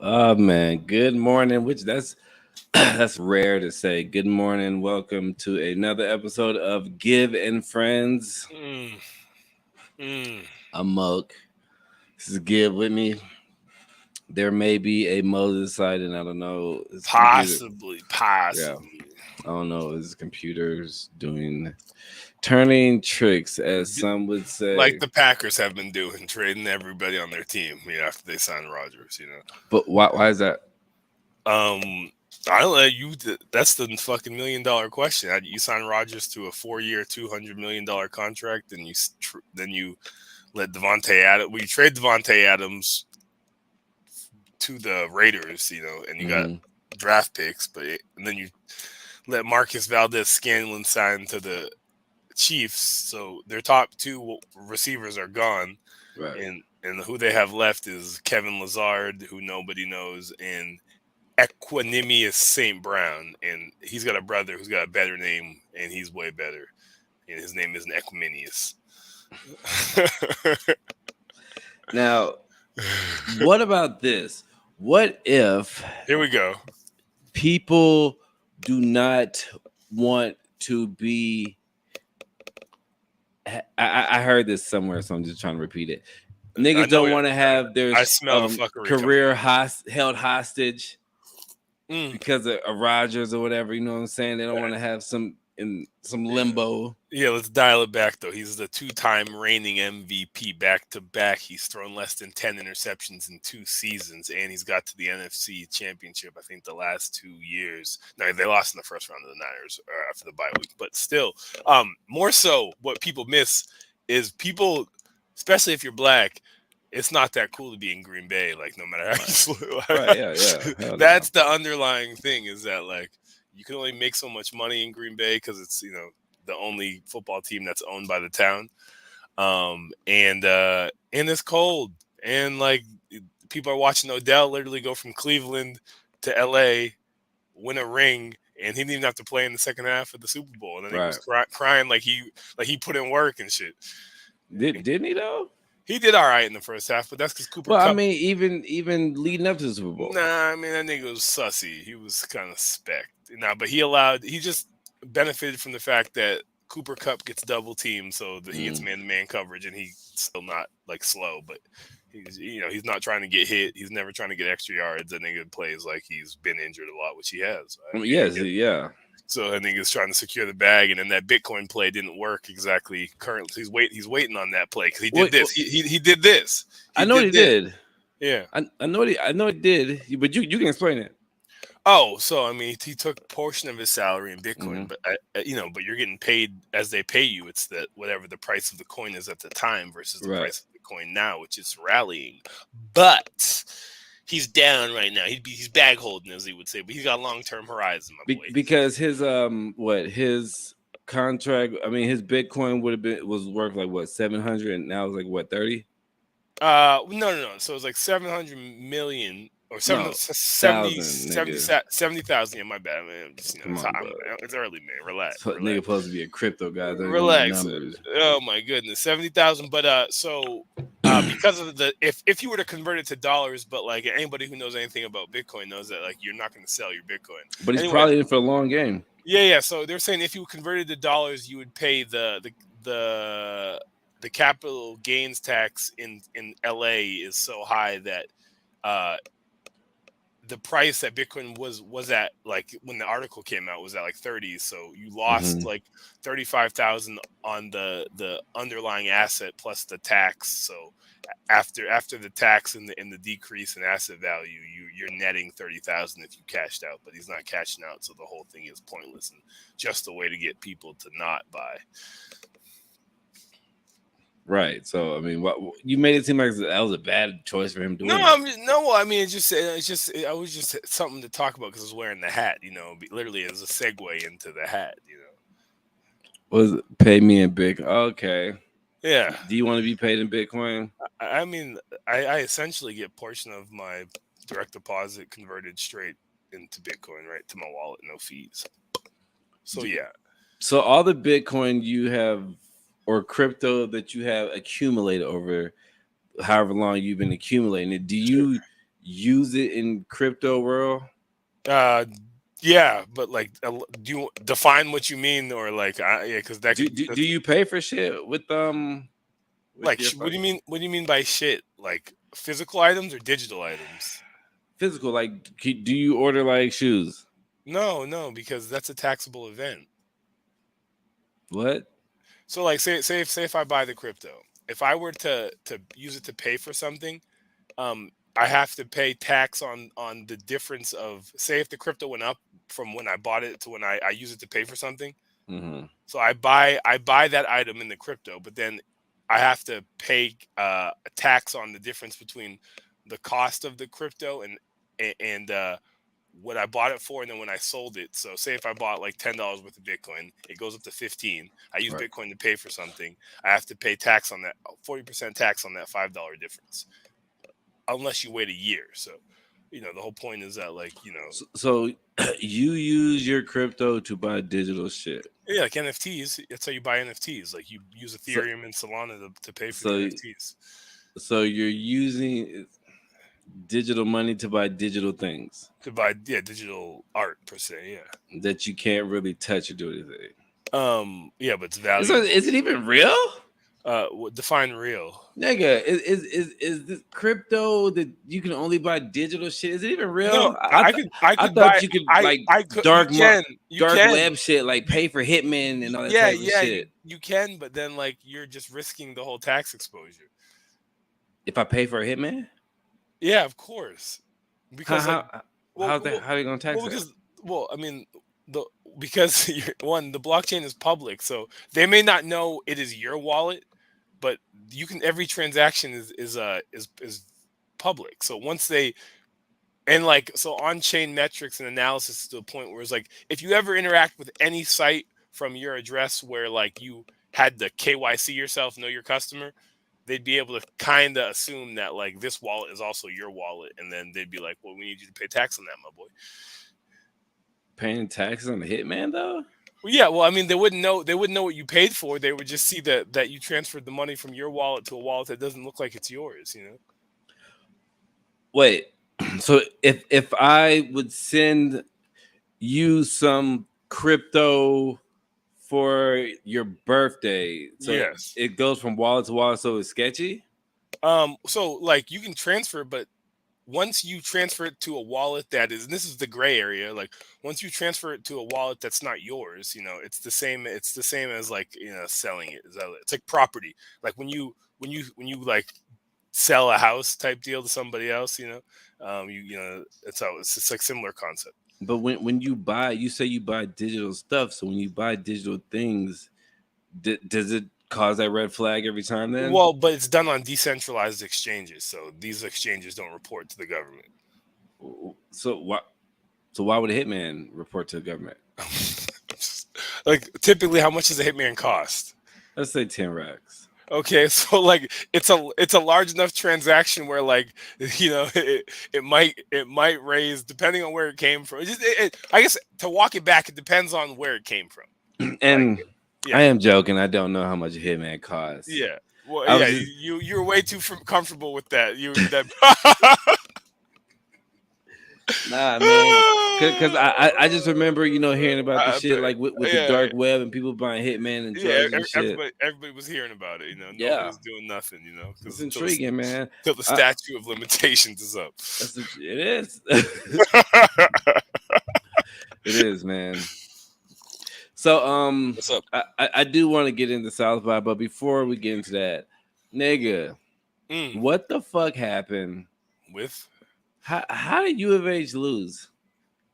Oh man, good morning. Which that's that's rare to say. Good morning. Welcome to another episode of Give and Friends. Mm, mm. I'm Moke. This is Give with me. There may be a Moses side, and I don't know. His computer. Possibly, Yeah, possibly. I don't know. His computer's doing turning tricks, as D- some would Like say. the Packers have been doing, trading everybody on their team, after they signed Rodgers, But why is that? Um, I don't let you. That's the fucking $1 million question. You sign Rodgers to a 4-year, $200 million contract, and then you let Devontae Adams. We trade Devontae Adams to the Raiders, and you got Hmm. draft picks, and then you let Marcus Valdez Scanlon sign to the Chiefs, so their top two receivers are gone, Right. and who they have left is Kevin Lazard, who nobody knows, and Equanimous St. Brown, and he's got a brother who's got a better name, and he's way better, and his name isn't Equiminius. Now, what about this? What if Here we go. people do not want to be I heard this somewhere, so I'm just trying to repeat it. I Niggas know don't it. want to have their I smell the fuckery career held hostage coming. because of Rogers or whatever. You know what I'm saying? They don't want to have some in some limbo. Yeah, let's dial it back though. He's the two-time reigning MVP back to back. He's thrown less than 10 interceptions in 2 seasons, and he's got to the NFC Championship. I think the last 2 years. No, they lost in the first round of the Niners after the bye week, but still, more so, what people miss is people, especially if you're black. It's not that cool to be in Green Bay. Like no matter how you slow, Right? Yeah, yeah. Hell no. that's the underlying thing. Is that like you can only make so much money in Green Bay because it's the only football team that's owned by the town. And it's cold. And like people are watching Odell literally go from Cleveland to LA, win a ring, and he didn't even have to play in the second half of the Super Bowl. And then he Right. was crying like he put in work and shit. Didn't he though? He did all right in the first half, but that's because Cooper Well, I Cup. mean, even leading up to the Super Bowl. Nah, I mean that nigga was sussy. He was kind of specked. Nah, but he just benefited from the fact that Cooper Cup gets double teamed, so that he gets man-to-man coverage, and he's still not like slow, but he's not trying to get hit. He's never trying to get extra yards. That nigga plays like he's been injured a lot, which he has. I mean, yes, yeah. So I think he's trying to secure the bag, and then that Bitcoin play didn't work exactly. Currently, he's waiting on that play because he did this. He did this. I know he did. Yeah, I know he did. But you can explain it. Oh, so I mean, he took a portion of his salary in Bitcoin, but but you're getting paid as they pay you. It's that whatever the price of the coin is at the time versus the price of the coin now, which is rallying. But he's down right now. He's bag holding, as he would say, but he's got long term horizon, my boy. Because his his contract. I mean, his Bitcoin was worth like what 700, and now it's like what 30. No. So it's like 700 million. Or 70,000. Yeah, my bad, man. It's early, man. Relax. Nigga supposed to be a crypto guy. Relax. Oh my goodness, 70,000. But because of if you were to convert it to dollars, but like anybody who knows anything about Bitcoin knows that like you're not going to sell your Bitcoin. But it's probably in for a long game. Yeah. So they're saying if you converted to dollars, you would pay the capital gains tax in LA is so high that the price that Bitcoin was at, like when the article came out, was at like 30. So you lost like 35,000 on the underlying asset plus the tax. So after the tax and the decrease in asset value, you're netting 30,000 if you cashed out. But he's not cashing out, so the whole thing is pointless and just a way to get people to not buy. Right. So I mean, you made it seem like that was a bad choice for him doing. I mean, it's just I was just something to talk about because I was wearing the hat. Literally as a segue into the hat. Was pay me in Bitcoin? Okay. Yeah. Do you want to be paid in Bitcoin? I mean, I essentially get a portion of my direct deposit converted straight into Bitcoin, right to my wallet, no fees. So yeah. So all the Bitcoin you have, or crypto that you have accumulated over however long you've been accumulating it, do you use it in crypto world? Yeah, but like, do you define what you mean, or like, yeah, because that could Do you pay for shit with like, your what do you mean? What do you mean by shit? Like physical items or digital items? physical? Like, do you order like shoes? No, because that's a taxable event. What? So like, say if I buy the crypto, if I were to use it to pay for something, I have to pay tax on the difference of, say if the crypto went up from when I bought it to when I use it to pay for something. Mm-hmm. So I buy that item in the crypto, but then I have to pay a tax on the difference between the cost of the crypto and what I bought it for, and then when I sold it. So say if I bought like $10 worth of Bitcoin, it goes up to 15. I use Right. Bitcoin to pay for something. I have to pay tax on that, 40% tax on that $5 difference, unless you wait a year. So, the whole point is that, like, So you use your crypto to buy digital shit. yeah, like NFTs. That's how you buy NFTs. Like, you use So Ethereum and Solana to pay for the so NFTs. so you're using digital money to buy digital things To buy, yeah, digital art per se. Yeah. that you can't really touch or do anything. Yeah, but it's So valuable. is it even real? Define real. Nigga, is this crypto that you can only buy digital shit? Is it even real? No, I could I could thought buy. you could I like I could. dark You dark can. web shit, like pay for hitmen and all that Yeah, type of yeah. You shit. you can, but then, like, you're just risking the whole tax exposure. If I pay for a hitman, Yeah, of course. how Because, like, how well, how they gonna tax well, that? because, I mean, the because the blockchain is public, so they may not know it is your wallet, but every transaction is public. So once they, and like, so on chain metrics and analysis, to the point where it's like, if you ever interact with any site from your address where, like, you had to KYC yourself, know your customer, they'd be able to kind of assume that, like, this wallet is also your wallet, and then they'd be like, well, we need you to pay tax on that, my boy. Paying taxes on the hitman though? Well, yeah, well, I mean, they wouldn't know what you paid for. They would just see that you transferred the money from your wallet to a wallet that doesn't look like it's yours. Wait, so if I would send you some crypto for your birthday, so Yes. it goes from wallet to wallet, so it's sketchy. So, like, you can transfer, but once you transfer it to a wallet that is, and this is the gray area, like, once you transfer it to a wallet that's not yours, it's the same as, like, selling it. It's like property. Like, when you like sell a house type deal to somebody else, it's just like similar concept. But when you buy, you say you buy digital stuff. So when you buy digital things, does it cause that red flag every time? Then, Well, but it's done on decentralized exchanges, so these exchanges don't report to the government. so why? So why would a hitman report to the government? Like, typically, how much does a hitman cost? Let's say 10 racks. Okay, so, like, it's a large enough transaction where, like, it might raise, depending on where it came from. I guess, to walk it back, it depends on where it came from. And Yeah. I am joking. I don't know how much a hitman costs. Yeah. Well, I was yeah, just- you're way too comfortable with that. Nah, man. Because I just remember, hearing about the shit like with the yeah, dark web and people buying hitman and drugs and shit. everybody was hearing about it. Yeah. Nobody's doing nothing. It's intriguing, man. Till the statute of limitations is up. It is. It is, man. So What's up? I do want to get into South by, but before we get into that, nigga, what the fuck happened with? How did U of H lose?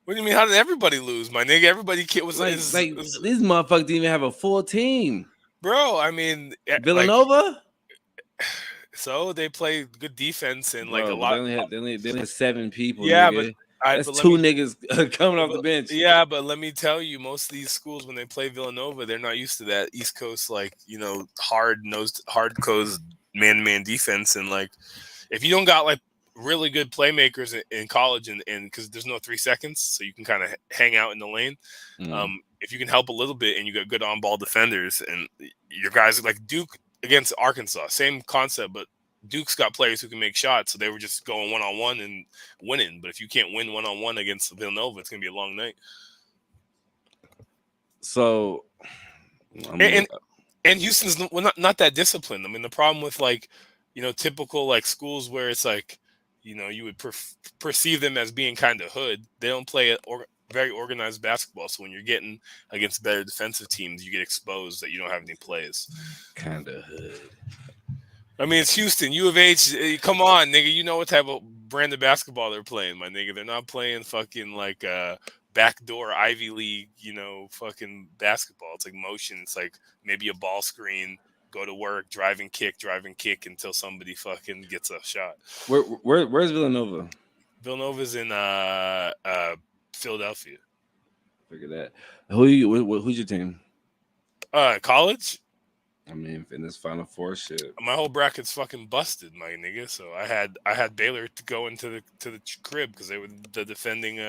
What do you mean? How did everybody lose, my nigga? Everybody was like these motherfuckers didn't even have a full team, bro. I mean, Villanova. So they play good defense and, like, Bro, a lot. They only had 7 people. Yeah, nigga. but that's 2 niggas coming off the bench. Yeah, but let me tell you, most of these schools, when they play Villanova, they're not used to that East Coast, like, hard-nosed man-to-man defense. And, like, if you don't got, like, really good playmakers in college, and because there's no 3 seconds, so you can kind of hang out in the lane. If you can help a little bit and you got good on-ball defenders, and your guys like Duke against Arkansas, same concept, but Duke's got players who can make shots, so they were just going 1-on-1 and winning. But if you can't win 1-on-1 against Villanova, it's gonna be a long night. So, and Houston's not that disciplined. I mean, the problem with typical schools where it's you would perceive them as being kind of hood. They don't play very organized basketball. So when you're getting against better defensive teams, you get exposed that you don't have any plays. Kind of hood. I mean, it's Houston, U of H. Come on, nigga. You know what type of brand of basketball they're playing, my nigga. They're not playing fucking backdoor Ivy League, fucking basketball. It's like motion. It's like maybe a ball screen, go to work, drive and kick until somebody fucking gets a shot. Where's Villanova? Villanova's in Philadelphia. Figure that. Who's your team? College? I mean, in this Final Four shit. My whole bracket's fucking busted, my nigga. So I had Baylor to go into the crib because they were the defending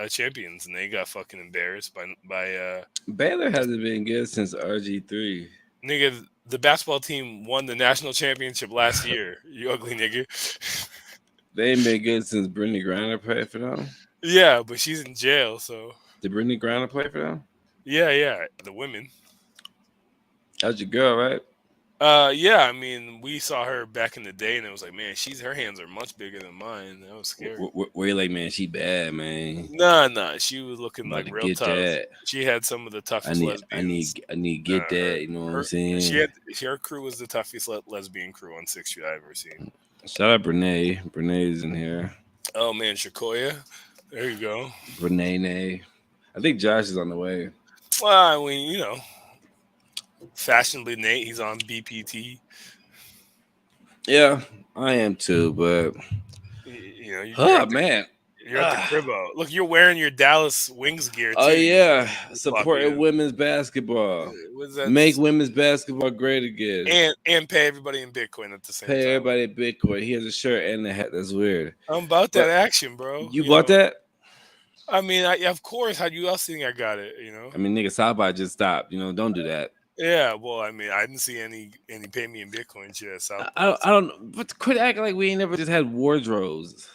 champions, and they got fucking embarrassed by Baylor hasn't been good since RG3. Nigga, the basketball team won the national championship last year. You ugly nigga. They ain't been good since Brittany Griner played for them. Yeah, but she's in jail, so. Did Brittany Griner play for them? Yeah, the women. That's your girl, right? Yeah, I mean, we saw her back in the day, and it was like, man, her hands are much bigger than mine. That was scary. Where you like, man, she bad, man. Nah, she was looking like real tough. That. She had some of the toughest lesbians. I need to get that. You know what I'm saying? Her crew was the toughest lesbian crew on 6th Street I've ever seen. Shout out Brene. Brene's in here. Oh man, Shakoya. There you go. Brene. I think Josh is on the way. Well, I mean, fashionably Nate, he's on BPT. Yeah, I am too, but man. You're at the cribbo. Look, you're wearing your Dallas Wings gear too. Oh yeah, supporting women's basketball. Make women's basketball great again. And pay everybody in Bitcoin at the same time. Pay everybody in Bitcoin. He has a shirt and a hat. That's weird. I'm about that action, bro. You bought that? I mean, of course. How you else think I got it? I mean, nigga, Southby just stopped. Don't do that. Yeah, well, I mean, I didn't see any pay me in Bitcoin shit. So I don't. But quit acting like we ain't never just had wardrobes.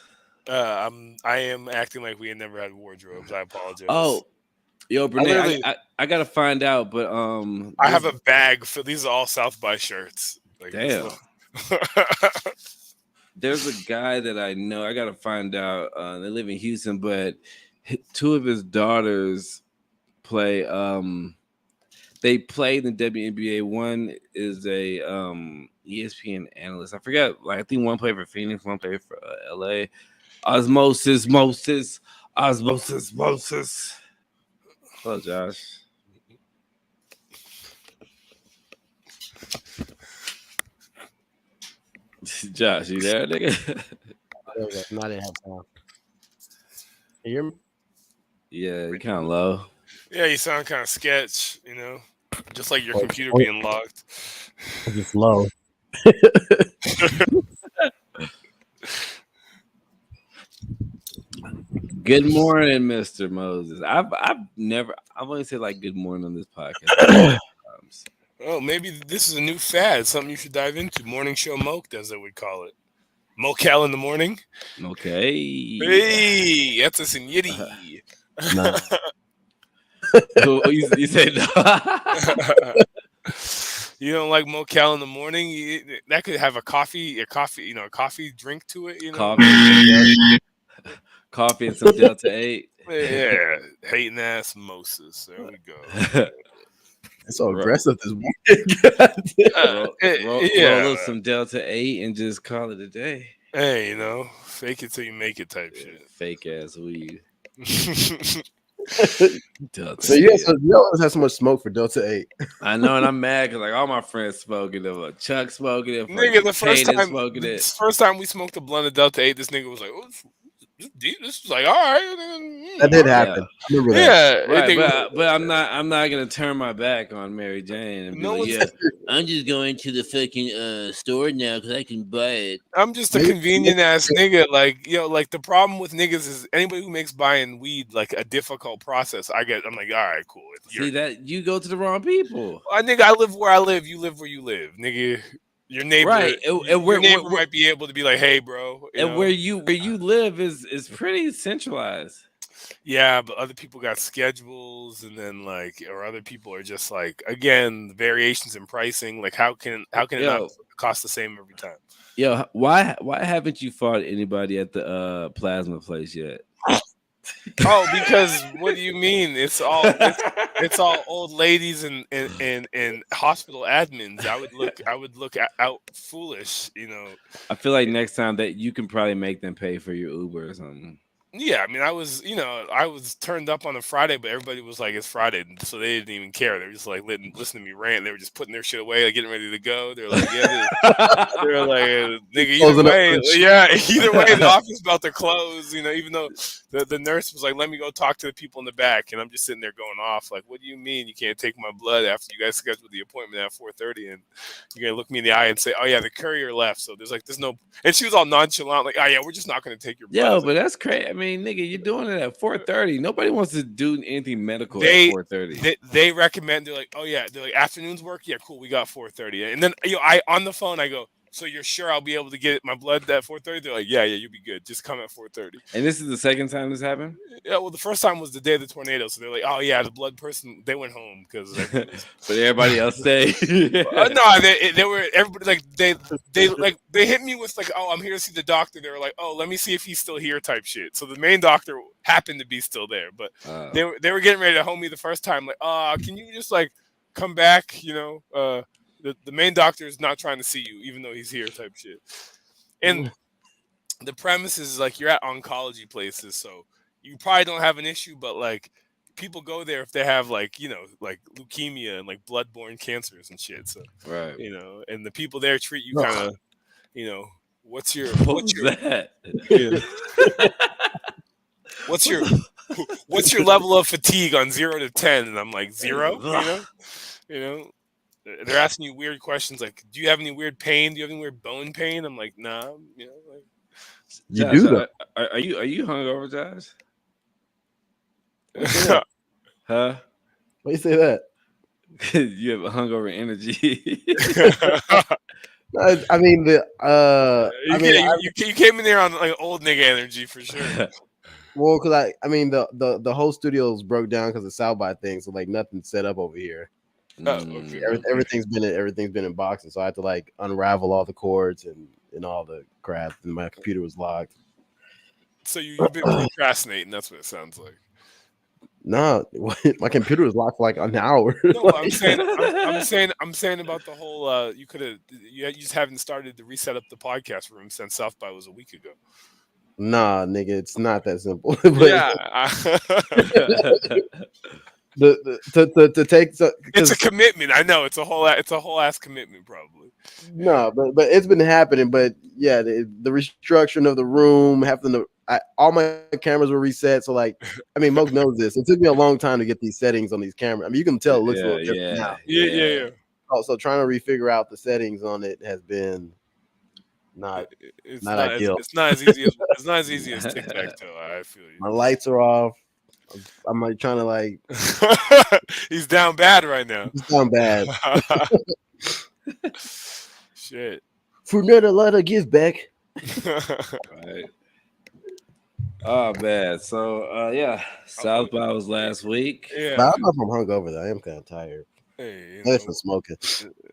I am acting like we ain't never had wardrobes. I apologize. Oh, yo, Brene, I gotta find out, but I have a bag for these are all South by shirts. Damn. There's a guy that I know. I gotta find out. They live in Houston, but two of his daughters play. They play in the WNBA. One is a ESPN analyst. I forget. I think one played for Phoenix, one played for LA. Osmosis. Hello, Josh. Josh, you there, nigga? No, I didn't have time. You hear me? Yeah, you're kind of low. Yeah, you sound kind of sketch, just like your computer being locked. It's low. Good morning, Mr. Moses. I've only said good morning on this podcast. Oh, maybe this is a new fad, something you should dive into. Morning show moke, as they would call it. Mocal in the morning. Okay. Hey, that's a señority. No. You said no. You don't like Mocal in the morning? That could have a coffee drink to it. Coffee and some Delta 8. Yeah, hating ass Moses. There we go. It's so aggressive this morning. Roll up some Delta 8 and just call it a day. Hey, fake it till you make it type shit. Fake ass weed. So you always have so much smoke for Delta 8. I know, and I'm mad because all my friends smoking it. Chuck smoking it. Nigga, the first time we smoked a blunt of Delta 8, this nigga was like, "Oh, this was all right." That did happen. Yeah, I remember that. Right, but I'm not gonna turn my back on Mary Jane and be I'm just going to the fucking store now because I can buy it. I'm just a convenient ass nigga. The problem with niggas is anybody who makes buying weed a difficult process. I'm like, all right, cool. See that you go to the wrong people. Nigga, I live where I live. You live where you live, nigga. Your neighbor, Right, and your neighbor might be able to be like, "Hey, bro," and where you live is pretty centralized. Yeah, but other people got schedules, and then or other people are just again, variations in pricing. Like, how can it not cost the same every time? Yo, why haven't you fought anybody at the plasma place yet? Oh, because what do you mean? It's all old ladies and hospital admins. I would look out foolish, I feel like next time that you can probably make them pay for your Uber or something. Yeah, I mean, I was turned up on a Friday, but everybody was like, "It's Friday," so they didn't even care. They were just like listen to me rant. They were just putting their shit away, getting ready to go. They're like, "Yeah," they're like, "Nigga, either way, the office about to close." Even though the nurse was like, "Let me go talk to the people in the back," and I'm just sitting there going off like, "What do you mean you can't take my blood after you guys scheduled the appointment at 4:30?" And you're gonna look me in the eye and say, "Oh yeah, the courier left." So there's no, and she was all nonchalant, like, "Oh yeah, we're just not gonna take your blood." Yo, but that's crazy. I mean, nigga, you're doing it at 4:30. Nobody wants to do anything medical at 4:30. They recommend. They're like, "Oh yeah," they're like, "Afternoons work." Yeah, cool. We got 4:30, and then I on the phone I go, "So you're sure I'll be able to get my blood at 4:30?" They're like, "Yeah, you'll be good. Just come at 4:30." And this is the second time this happened? Yeah, well, the first time was the day of the tornado, so they're like, "Oh yeah, the blood person." They went home because. But everybody else stayed. No, they were everybody they hit me with "Oh, I'm here to see the doctor." They were like, "Oh, let me see if he's still here," type shit. So the main doctor happened to be still there, but they were getting ready to home me the first time. Like, can you just come back? The main doctor is not trying to see you, even though he's here, type shit. And the premise is you're at oncology places, so you probably don't have an issue, but people go there if they have leukemia and bloodborne cancers and shit. So right, and the people there treat you kind of, what's your what's your level of fatigue on 0 to 10? And I'm like 0. They're asking you weird questions like, do you have any weird pain? Do you have any weird bone pain? I'm like, nah. You Josh, do though. Are you hungover, Josh? Huh? Why you say that? You have a hungover energy. I mean you came in there on old nigga energy for sure. Well, because the whole studio's broke down because of South by thing, so nothing's set up over here. Okay. Everything's been in boxes, so I had to unravel all the cords and all the crap, and my computer was locked. So you've been procrastinating. That's what it sounds like. No, my computer was locked for an hour. No, I'm saying about the whole. You just haven't started to reset up the podcast room since South by was a week ago. Nah, nigga, it's not that simple. To take it's a commitment. I know it's a whole ass commitment probably. No, but it's been happening. But yeah, the restructuring of the room, having to all my cameras were reset. So Moke knows this. It took me a long time to get these settings on these cameras. I mean, you can tell it looks a little different now. Yeah. Also, trying to refigure out the settings on it has been not ideal. It's not as easy as tic-tac-toe. I feel you. My lights are off. I'm trying to He's down bad right now. He's down bad. Shit. For not a lot of give back. Right. Oh man. So South by was last week. Yeah. But I don't know if I'm hungover though. I am kind of tired. Hey, from smoking.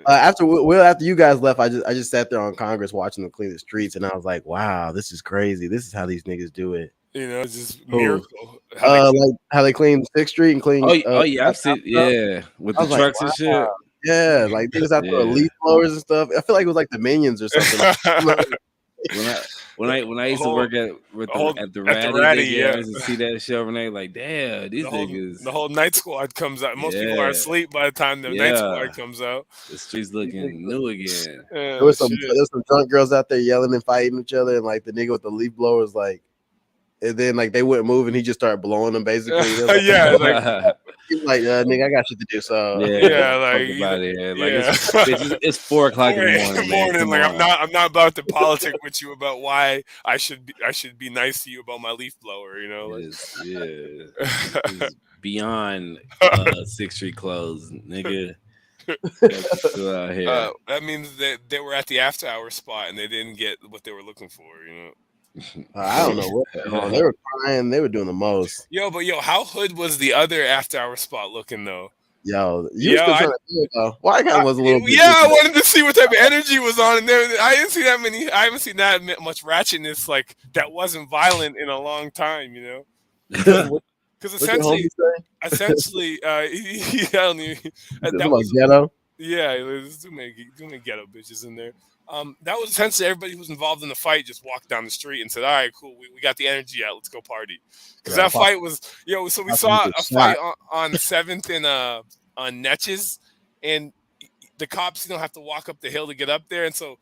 After you guys left, I just sat there on Congress watching them clean the streets, and I was like, wow, this is crazy. This is how these niggas do it. It's just miracle. How they clean 6th Street and clean. Yeah, I've seen. Yeah, with the trucks and shit. Yeah, niggas out there leaf blowers and stuff. I feel like it was like the Minions or something. When I used to work at the Ratty, I used to see that shit overnight. Like, damn, these niggas. The whole night squad comes out. Most people are asleep by the time the night squad comes out. The streets looking new again. There was some drunk girls out there yelling and fighting each other, and the nigga with the leaf blower was and then they wouldn't move, and he just started blowing them basically. He's like, nigga, I got shit to do. So it's 4 o'clock in the morning. I'm not about to politic with you about why I should be nice to you about my leaf blower. It's beyond 6th Street closed, nigga. Still out here. That means that they were at the after hour spot and they didn't get what they were looking for, you know. I don't know what was going on. They were crying. They were doing the most. Yo, how hood was the other after hour spot looking though? Yo, you still trying to do it though. Well, I kind of was a little bit. Yeah, I wanted to see what type of energy was on in there. I didn't see that many. I haven't seen that much ratchetness like that wasn't violent in a long time, you know. Because essentially, I don't even. That was ghetto. Yeah, there's too many ghetto bitches in there. That was essentially everybody who was involved in the fight just walked down the street and said, "All right, cool, we got the energy out. Let's go party." Because that fight was, so we saw a fight on 7th and on Netches, and the cops have to walk up the hill to get up there, and so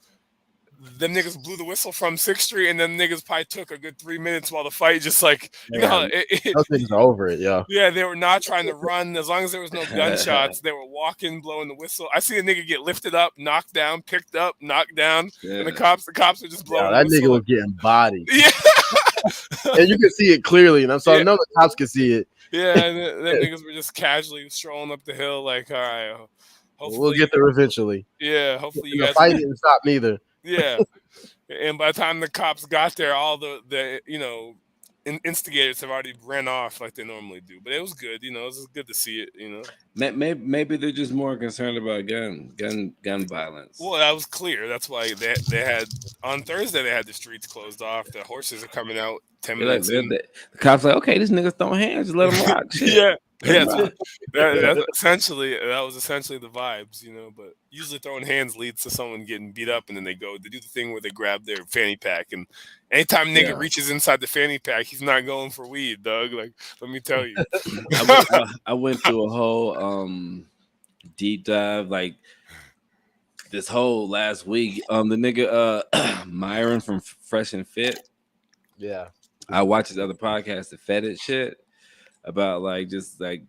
them niggas blew the whistle from 6th Street, and them niggas probably took a good 3 minutes while the fight just like those niggas are over it, yeah. Yeah, they were not trying to run. As long as there was no gunshots, they were walking, blowing the whistle. I see a nigga get lifted up, knocked down, picked up, knocked down, and the cops were just blowing. That nigga was getting bodied. Yeah, and you could see it clearly, and I know the cops could see it. Yeah, and them niggas were just casually strolling up the hill, like, all right, hopefully we'll get there eventually. Yeah, hopefully you guys. The fight didn't stop neither. Yeah, and by the time the cops got there, all the instigators have already ran off like they normally do. But it was good, it was good to see it. Maybe they're just more concerned about gun violence. Well, that was clear. That's why they had on Thursday they had the streets closed off. The horses are coming out 10 minutes. The cops like, okay, this nigga's throwing hands, just let him rock. Yeah. That was essentially the vibes, But usually throwing hands leads to someone getting beat up, and then they do the thing where they grab their fanny pack. And anytime nigga reaches inside the fanny pack, he's not going for weed, dog. Like, let me tell you. I went through a whole deep dive, like this whole last week. The nigga Myron from Fresh and Fit. Yeah, I watched his other podcast, the Fetid shit. About like just like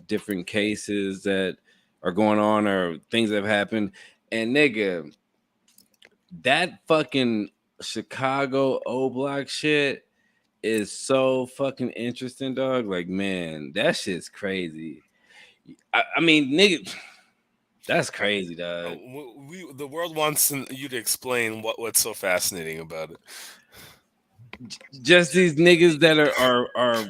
different cases that are going on or things that have happened. And nigga, that fucking Chicago O Block shit is so fucking interesting, dog. Like, man, that shit's crazy. I mean, nigga, that's crazy, dog. The world wants you to explain what's so fascinating about it. Just these niggas that are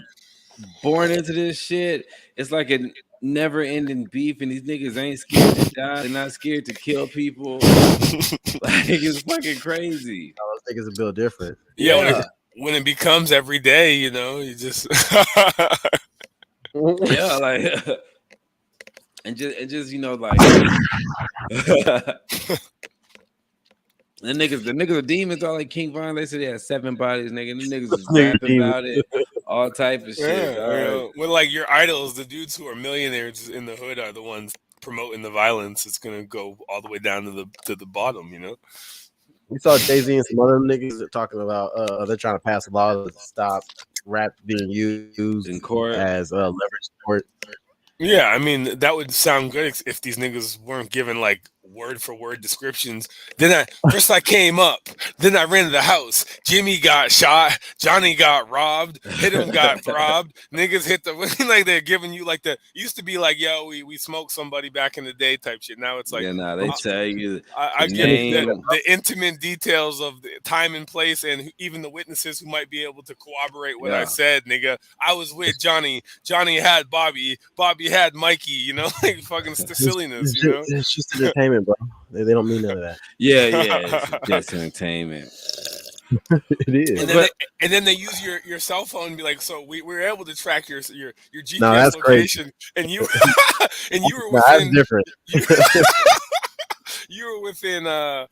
born into this shit. It's like a never-ending beef, and these niggas ain't scared to die. They're not scared to kill people. Like, it's fucking crazy. I think it's a bit different. Yeah. When it becomes every day, you just yeah, like and just like the niggas are demons, all like King Von. They said they had 7 bodies, nigga. The niggas was rapping about it, all type of shit. When like your idols, the dudes who are millionaires in the hood, are the ones promoting the violence. It's gonna go all the way down to the bottom, We saw Jay-Z and some other niggas talking about they're trying to pass a law to stop rap being used in court as leverage court. Yeah, I mean that would sound good if these niggas weren't given like word for word descriptions. Then I came up, then I ran to the house. Jimmy got shot, Johnny got robbed, hit him got robbed. Niggas hit the like they're giving you like used to be like, yo, we smoked somebody back in the day type shit. Now it's like they tell you I get the intimate details of the time and place and even the witnesses who might be able to corroborate what I said, nigga. I was with Johnny. Johnny had Bobby had Mikey, like fucking silliness, It's just entertainment, bro. They don't mean none of that. Yeah, it's just entertainment. It is. And then they use your cell phone and be like, so we were able to track your GPS that's location, crazy. and you were within. That's different. You were within 2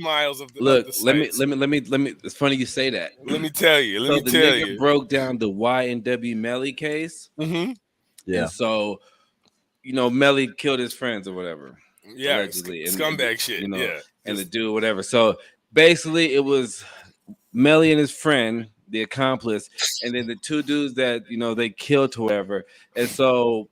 miles of the. Look, of the let me. It's funny you say that. Let me tell you. The nigga broke down the Y&W Melly case. Mm-hmm. Yeah. And so, Melly killed his friends or whatever. Yeah, allegedly. scumbag shit. And the dude, whatever. So basically, it was Melly and his friend, the accomplice, and then the 2 dudes that they killed or whatever. And so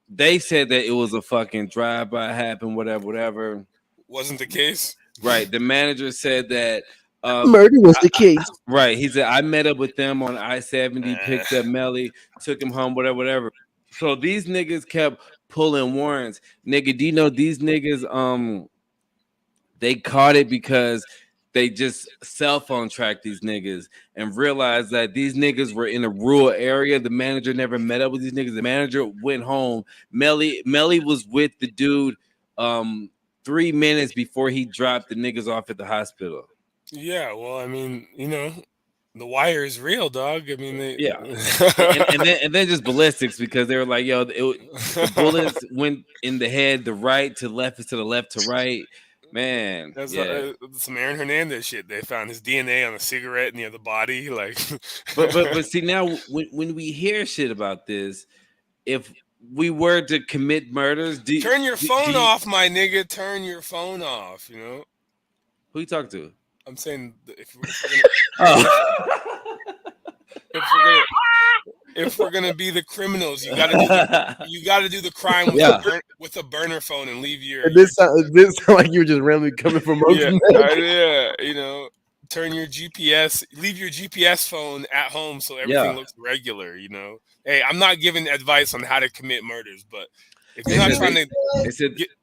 they said that it was a fucking drive-by, happened, whatever. Wasn't the case, right? The manager said that murder was the case. Right. He said I met up with them on I-70, picked up Melly, took him home, whatever. So these niggas kept pulling warrants. Nigga, do you know these niggas they caught it because they just cell phone tracked these niggas and realized that these niggas were in a rural area. The manager never met up with these niggas. The manager went home. Melly was with the dude 3 minutes before he dropped the niggas off at the hospital. Yeah, well, I mean, the wire is real, dog. I mean, and then just ballistics because they were like, yo, the bullets went in the head, the right to left instead of left to right. Man, that's yeah. some Aaron Hernandez shit. They found his DNA on a cigarette near the body, like. but see, now when we hear shit about this, if we were to commit murders, turn your phone off, my nigga. Turn your phone off. Who you talk to? I'm saying if we're gonna be the criminals, you gotta do the crime with a burner phone and leave your. This sound like you were just randomly coming from. Turn your GPS, leave your GPS phone at home so everything looks regular. Hey, I'm not giving advice on how to commit murders, but if you're not trying to,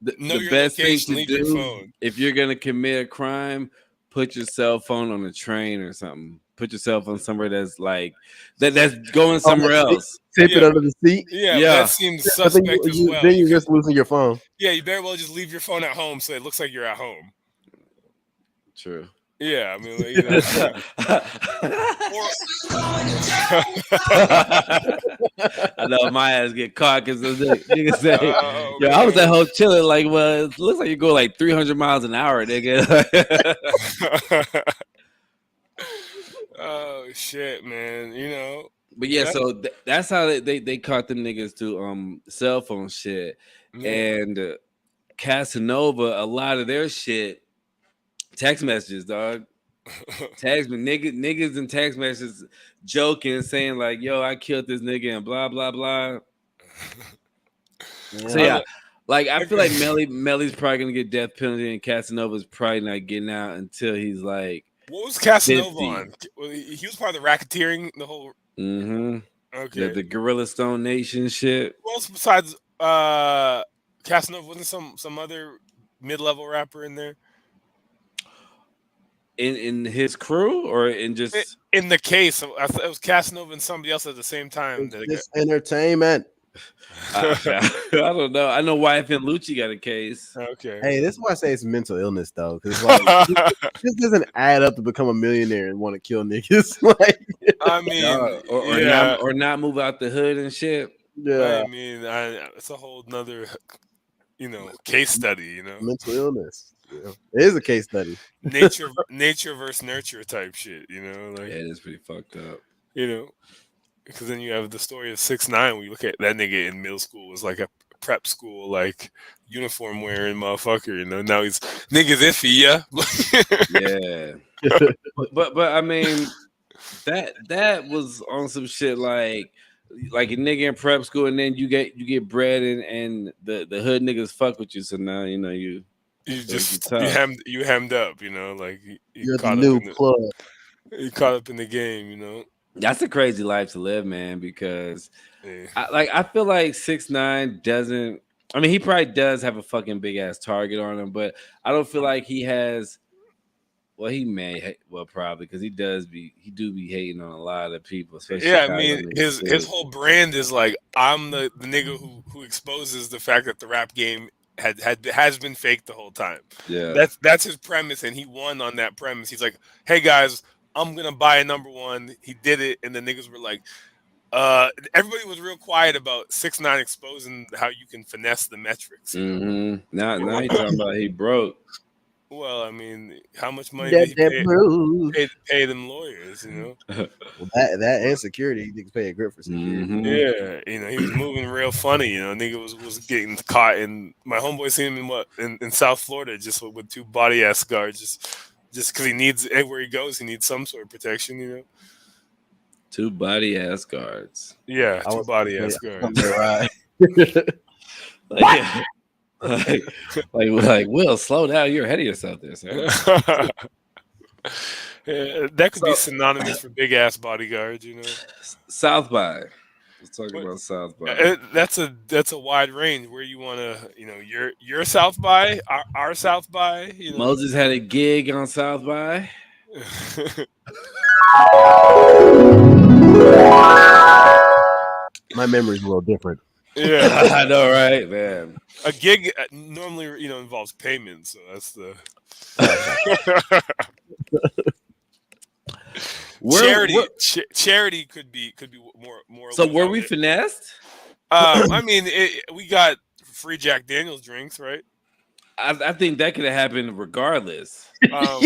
the best thing to do if you're gonna commit a crime, put your cell phone on a train or something. Put your cell phone somewhere that's like that's going somewhere else. Tape it under the seat. Yeah, that seems suspect as well. Then you're just losing your phone. Yeah, you better well just leave your phone at home so it looks like you're at home. True. Yeah, I mean, I know my ass get caught because the nigga say, "Yo, I was at home chilling. Like, well, it looks like you go like 300 miles an hour, nigga." Oh shit, man! But yeah, so that's how they caught them niggas to cell phone shit, and Casanova. A lot of their shit. Text messages, dog. Text me, niggas and text messages joking, saying like, "Yo, I killed this nigga," and blah blah blah. So yeah, like I feel like Melly's probably gonna get death penalty, and Casanova's probably not getting out until he's like. What was Casanova 50. On? He was part of the racketeering, the whole. Mm-hmm. Okay. The Gorilla Stone Nation shit. Who else besides Casanova? Wasn't some other mid-level rapper in there? In his crew or in just in the case, it was Casanova and somebody else at the same time. It's entertainment. I don't know. I know YFN Lucci got a case. Okay. Hey, this is why I say it's mental illness though, because like this doesn't add up to become a millionaire and want to kill niggas. Like, I mean, or not move out the hood and shit. Yeah, I mean, it's a whole nother, case study. Mental illness. Yeah. It is a case study. nature versus nurture type shit. Like, yeah, it is pretty fucked up. Because then you have the story of 6ix9ine. When you look at that nigga in middle school, was like a prep school, like uniform wearing motherfucker. Now he's niggas iffy, yeah. Yeah, but I mean that was on some shit like a nigga in prep school, and then you get bread and the hood niggas fuck with you. So now you hemmed up. Like you're the new plug. You caught up in the game. That's a crazy life to live, man, because I feel like 6ix9ine doesn't. I mean, he probably does have a fucking big ass target on him, but I don't feel like he has. Well, he may. Well, probably because he do be hating on a lot of people. Especially I mean, his whole brand is like, I'm the nigga who exposes the fact that the rap game has been fake the whole time. Yeah, that's his premise, and he won on that premise. He's like, hey guys, I'm gonna buy a #1. He did it, and the niggas were like, everybody was real quiet about 6ix9ine exposing how you can finesse the metrics. Mm-hmm. Now you talking about he broke. Well, I mean, how much money did he pay them lawyers? Well, that and security, you can pay a grip for security. Mm-hmm. Yeah, he was moving real funny. Nigga was getting caught, and my homeboy seen him in South Florida just with 2 body ass guards, just because he needs everywhere he goes, he needs some sort of protection. 2 body ass guards. Yeah, 2 body ass guards. Like Will, slow down. You're ahead of yourself there, sir. Yeah, that could be synonymous for big ass bodyguards, South by Let's talk about South by. That's a wide range. Where you want to, your South by, our South by. Moses had a gig on South by. My memory's a little different. Yeah, I know, right, man. a gig normally involves payment, so that's the charity could be more. So were we finessed? I mean, we got free Jack Daniels drinks, right? I think that could have happened regardless. Um,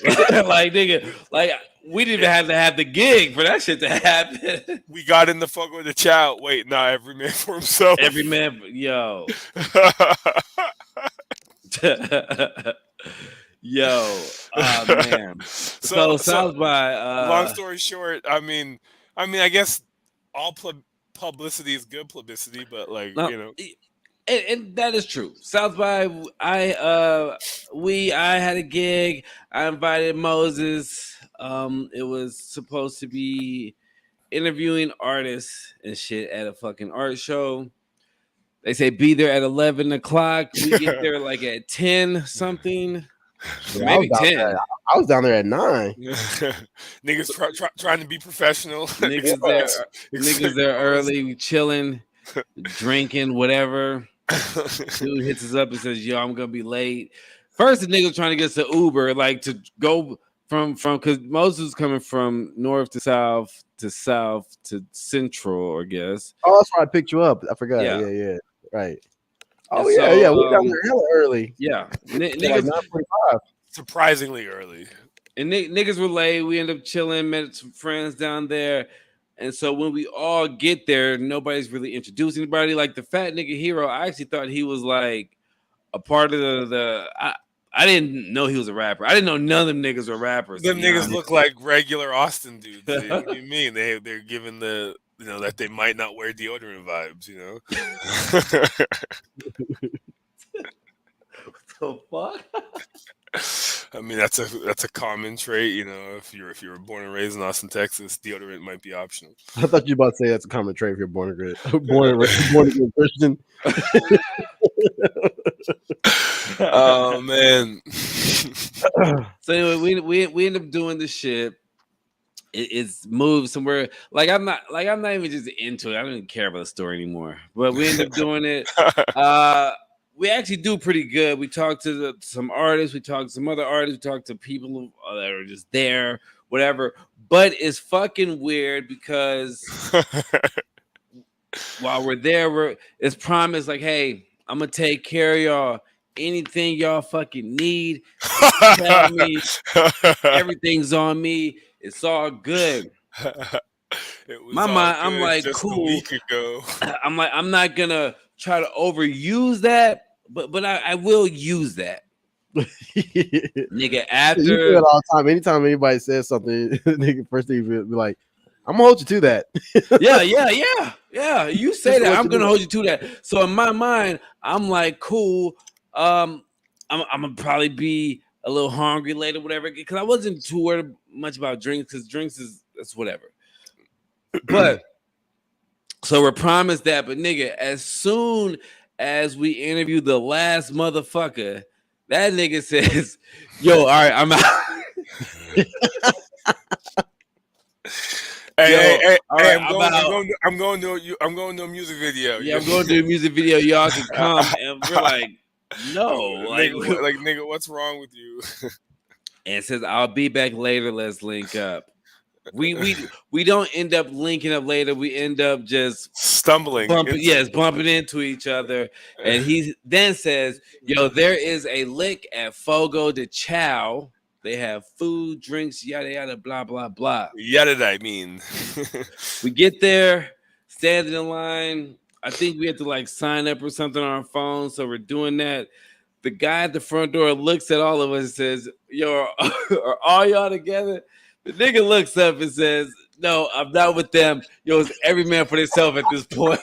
Like nigga, like we didn't even have to have the gig for that shit to happen. we got in the fuck with the chow. Wait, nah, every man for himself. Every man, yo, yo, man. So South by. Long story short, I mean, I guess all publicity is good publicity, but like No, and that is true. South by, I had a gig. I invited Moses. It was supposed to be interviewing artists and shit at a fucking art show. They say be there at 11 o'clock. We get there like at 10 something. Yeah, Maybe 10. I was down there at 9. Niggas trying to be professional. Niggas there early, chilling, drinking, whatever. Dude hits us up and says, "Yo, I'm gonna be late." First, the nigga was trying to get us to Uber, like to go from because Moses was coming from north to south to central, I guess. Oh, that's why I picked you up. I forgot. Yeah. Right. Oh, And yeah. so, We're down there hella early. Yeah, Like niggas, 9:45. Surprisingly early. and niggas were late. We ended up chilling, met some friends down there. And so when we all get there, nobody's really introduced anybody. Like the fat nigga hero, I actually thought he was like a part of the I didn't know he was a rapper. I didn't know none of them niggas were rappers. Them niggas look like regular Austin dudes. What do you mean? They're given the that they might not wear deodorant vibes, What the fuck? I mean, that's a common trait, if you were born and raised in Austin, Texas, deodorant might be optional. I thought you were about to say that's a common trait if you're born again Christian. Oh man. So anyway, we end up doing the shit. It's moved somewhere. Like I'm not even just into it. I don't even care about the story anymore. But we end up doing it. We actually do pretty good. We talked to some artists. We talked to some other artists. We talked to people that are just there, whatever. But it's fucking weird because while we're there, it's promised like, hey, I'm gonna take care of y'all. Anything y'all fucking need, tell me. Everything's on me. It's all good. My mind, I'm like, cool. A week ago. I'm like, I'm not gonna try to overuse that, but I will use that. Nigga, after you do it all the time. Anytime anybody says something, nigga, first thing you be like, I'm gonna hold you to that. Yeah. You say that, I'm gonna hold you to that. So in my mind, I'm like, cool. I'm gonna probably be a little hungry later, whatever, because I wasn't too worried much about drinks, because drinks that's whatever. But so we're promised that, but nigga, as soon as we interview the last motherfucker, that nigga says, "Yo, all right, I'm out." Hey, right, I'm going to a music video. Yeah, I'm going to a music video. Y'all can come, and we're like, no, nigga, what's wrong with you? And it says, "I'll be back later. Let's link up." We don't end up linking up later. We end up just stumbling, bumping into each other. And he then says, "Yo, there is a lick at Fogo de Chao. They have food, drinks, yada yada, blah blah blah." Yada, I mean. We get there, standing in line. I think we had to like sign up or something on our phone, so we're doing that. The guy at the front door looks at all of us and says, "Yo, are all y'all together?" The nigga looks up and says, "No, I'm not with them. Yo, it's every man for himself at this point."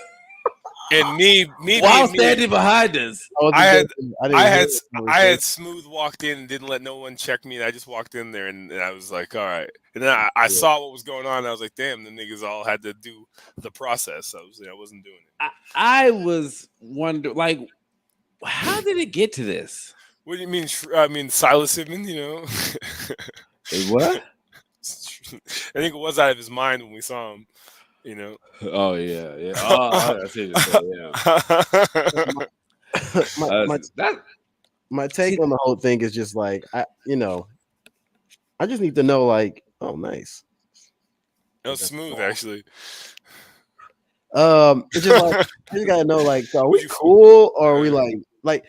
And me while being me, standing behind us. I didn't had hear the I had conversation. Smooth walked in and didn't let no one check me. And I just walked in there and I was like, all right. And then I saw what was going on. And I was like, damn, the niggas all had to do the process. I wasn't doing it. I was wondering, like, how did it get to this? What do you mean? I mean, Silas Sidman, you know? Wait, what? I think it was out of his mind when we saw him, you know? Oh, yeah. Oh, I see what you're saying, yeah. My take on the whole thing is just like, I just need to know, like, oh, nice. That was Smooth, actually. It's just like, I just gotta know, like, are we cool or are we like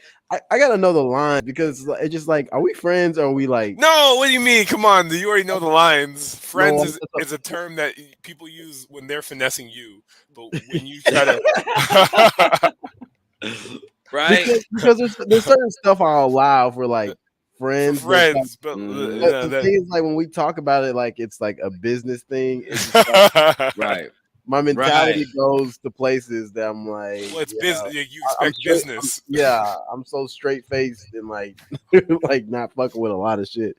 I gotta know the line, because it's just like, are we friends or are we like? No, what do you mean? Come on, you already know the lines. Friends is a term that people use when they're finessing you, but when you try to, right? Because there's certain stuff I'll allow for like friends, but the thing is, like, when we talk about it, like it's like a business thing. It's like, right. My mentality goes to places that I'm like, well, it's business. You expect business. I'm so straight faced and like, like not fucking with a lot of shit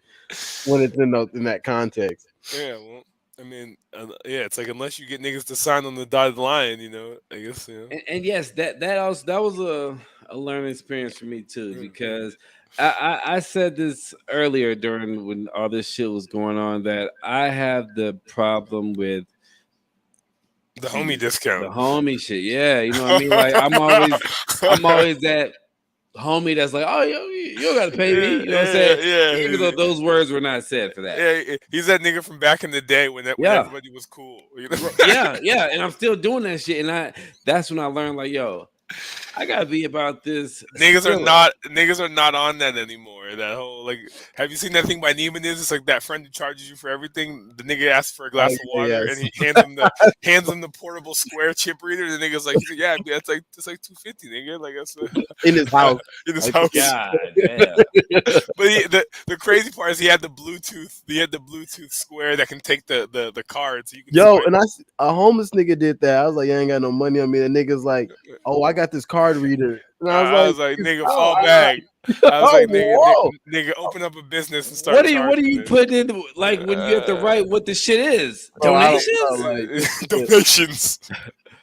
when it's in that context. Yeah, well, I mean, it's like, unless you get niggas to sign on the dotted line, you know, I guess. You know. And yes, that was a learning experience for me too, because I said this earlier during when all this shit was going on, that I have the problem with the homie discount. The homie shit, yeah. You know what I mean? Like, I'm always that homie that's like, oh, you don't gotta pay me. You know what I'm saying? Yeah. Even though those words were not said for that. Yeah, he's that nigga from back in the day when everybody was cool. You know? Yeah. And I'm still doing that shit. And that's when I learned, like, yo, I gotta be about this. Niggas are not on that anymore. That whole, like, have you seen that thing by Neiman? It's like that friend who charges you for everything. The nigga asks for a glass of water and he hands him the portable square chip reader. The nigga's like, yeah, it's like $250, nigga. Like, that's in his house. God damn. But the crazy part is he had the Bluetooth square that can take the card. So you can and a homeless nigga did that. I was like, I ain't got no money on me. The nigga's like, oh, I got this card reader. And I was like, nigga, fall back. I was like, nigga, open up a business and start. What are you putting in, like, when you have to write what the shit is? Donations? Donations.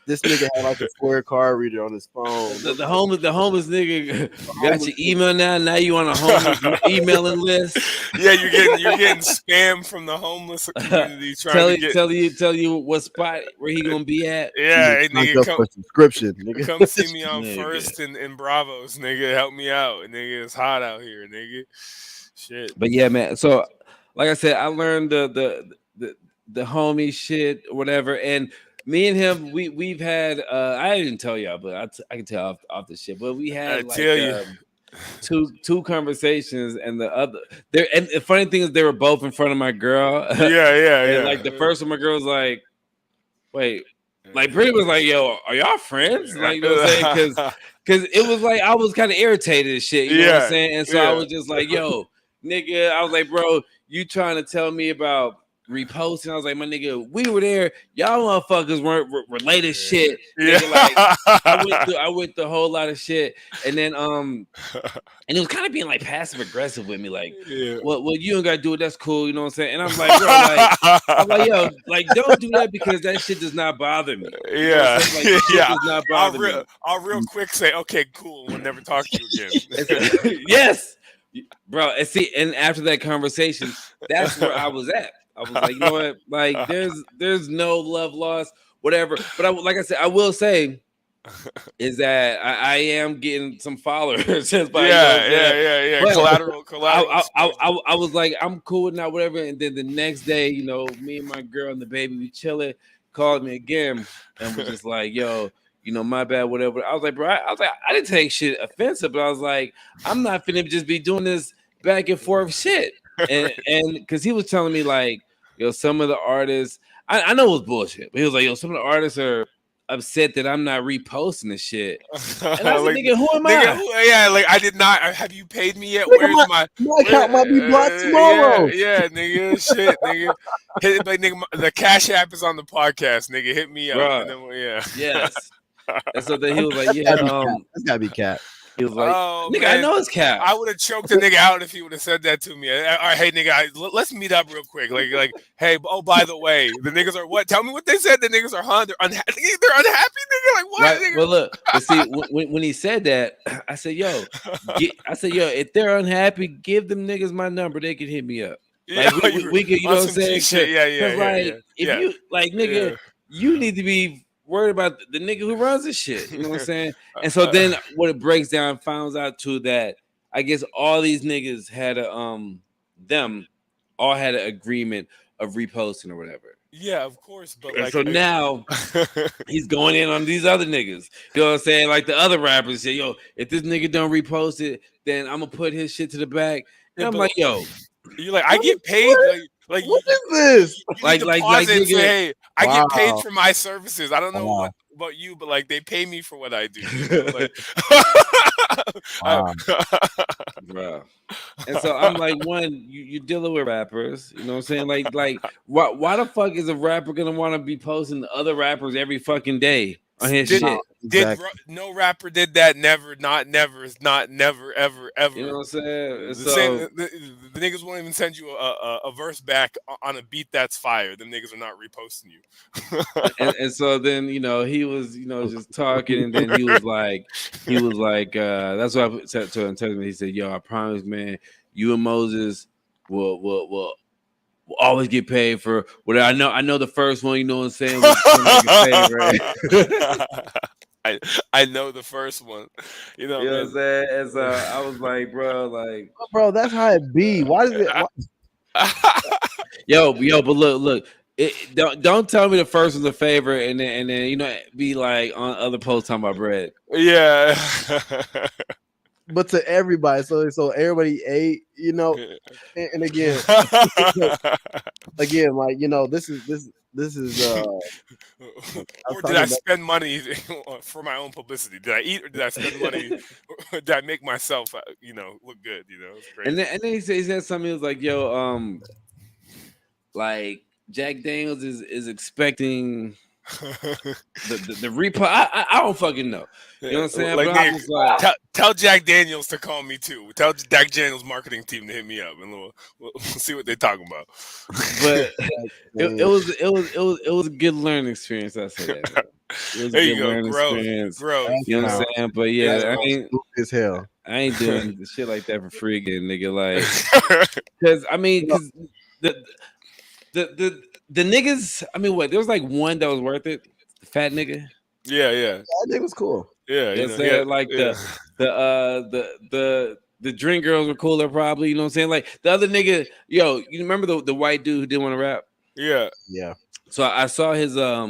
This nigga had like a square card reader on his phone. The homeless nigga got your email now. Now you on a homeless emailing list. Yeah, you're getting spam from the homeless community trying to tell you what spot where he gonna be at. Yeah, hey, nigga, come subscription. Nigga. Come see me on First and Bravos, nigga. Help me out, nigga. It's hot out here, nigga. Shit. But yeah, man. So, like I said, I learned the homie shit, or whatever, and me and him, we've had I didn't tell y'all, but I can tell off the shit. But we had two conversations, and and the funny thing is they were both in front of my girl. Yeah. Like the first one, my girl was like, "Wait," like pretty was like, "Yo, are y'all friends?" Like, you know what I'm saying? Because it was like I was kind of irritated and shit. You know what I'm saying? And so I was just like, "Yo, nigga," I was like, "Bro, you trying to tell me about reposting?" I was like, my nigga, we were there. Y'all motherfuckers weren't related shit. Nigga, like, I went through a whole lot of shit, and then and it was kind of being like passive aggressive with me, like, well, you don't gotta do it. That's cool, you know what I'm saying? And I'm like, bro, I'm like, yo, like, don't do that because that shit does not bother me. You know does not bother me. I'll real quick say, okay, cool, we'll never talk to you again. Yes, bro. And see, and after that conversation, that's where I was at. I was like, you know what? Like, there's no love lost, whatever. But like I said, I will say is that I am getting some followers. Yeah. But collateral. I was like, I'm cool with that, whatever. And then the next day, you know, me and my girl and the baby, we chilling, called me again and was just like, yo, you know, my bad, whatever. I was like, bro, I didn't take shit offensive, but I was like, I'm not finna just be doing this back and forth shit. And because he was telling me, like, yo, some of the artists, I know it was bullshit, but he was like, yo, some of the artists are upset that I'm not reposting this shit. And I was like, nigga, who am I? Like, I did not. Have you paid me yet? Where's my account might be blocked tomorrow. Yeah, nigga, shit, nigga. Like, nigga, the Cash App is on the podcast, nigga. Hit me up. Yes. And so then he was like, yeah, That's gotta be cap. he was like, Oh, nigga, man. I know it's cap. I would have choked the nigga out if he would have said that to me. All right, hey nigga, let's meet up real quick. Like, hey, oh by the way, the niggas are what? Tell me what they said. The niggas are they're unhappy. They're unhappy, nigga. Like what? Right. Nigga? Well, look, but see, when he said that, I said, yo, if they're unhappy, give them niggas my number. They can hit me up. Like we could, you know what I'm saying? Shit. Yeah. Like if you like, nigga, you need to be worried about the nigga who runs this shit. You know what I'm saying? And so then what it breaks down, finds out too that I guess all these niggas had them all had an agreement of reposting or whatever. Yeah, of course. But And like, so now he's going in on these other niggas. You know what I'm saying? Like the other rappers say, yo, if this nigga don't repost it, then I'm gonna put his shit to the back. And I'm like, yo, you're like, I get paid. Like what is this? Like, nigga, say, hey, I wow. get paid for my services. I don't know what about you, but like they pay me for what I do. Like, bro. And so I'm like, one, you're dealing with rappers, you know what I'm saying? Like why the fuck is a rapper gonna want to be posting to other rappers every fucking day on his shit? No rapper did that. Never, ever. You know what I'm saying? The niggas won't even send you a verse back on a beat that's fire. Them niggas are not reposting you. and so then, you know, he was, you know, just talking, and then he was like, that's what I said to him. He said, yo, I promise, man, you and Moses will always get paid for what I know. I know the first one, you know what I'm saying? I know the first one. You know what I'm saying? And so I was like, bro, that's how it be. Why is it? Yo, but look. Don't tell me the first was a favor, and then you know be like on other posts talking about bread. Yeah. But to everybody, so everybody ate, you know, and again, like, you know, this is. Or did I spend money for my own publicity? Did I eat, or did I spend money? Or did I make myself, you know, look good? You know, it's crazy. And then he said something. He was like, "Yo, like Jack Daniels is expecting the repo." I don't fucking know. You know what I'm saying? Like, but I was like, tell Jack Daniels to call me too. Tell Jack Daniels marketing team to hit me up, and we'll see what they're talking about. But it was a good learning experience. I say that. Man. It was there a you good go, learning experience. Growth. You know what I'm saying? But yeah, I ain't as hell. I ain't doing shit like that for free again, nigga. Like, because the niggas. I mean, what? There was like one that was worth it. The fat nigga. Yeah. That nigga was cool. Yeah, you know what I'm saying? Like the drink girls were cooler, probably. You know what I'm saying? Like the other nigga, yo, you remember the white dude who didn't want to rap? Yeah. So I saw his I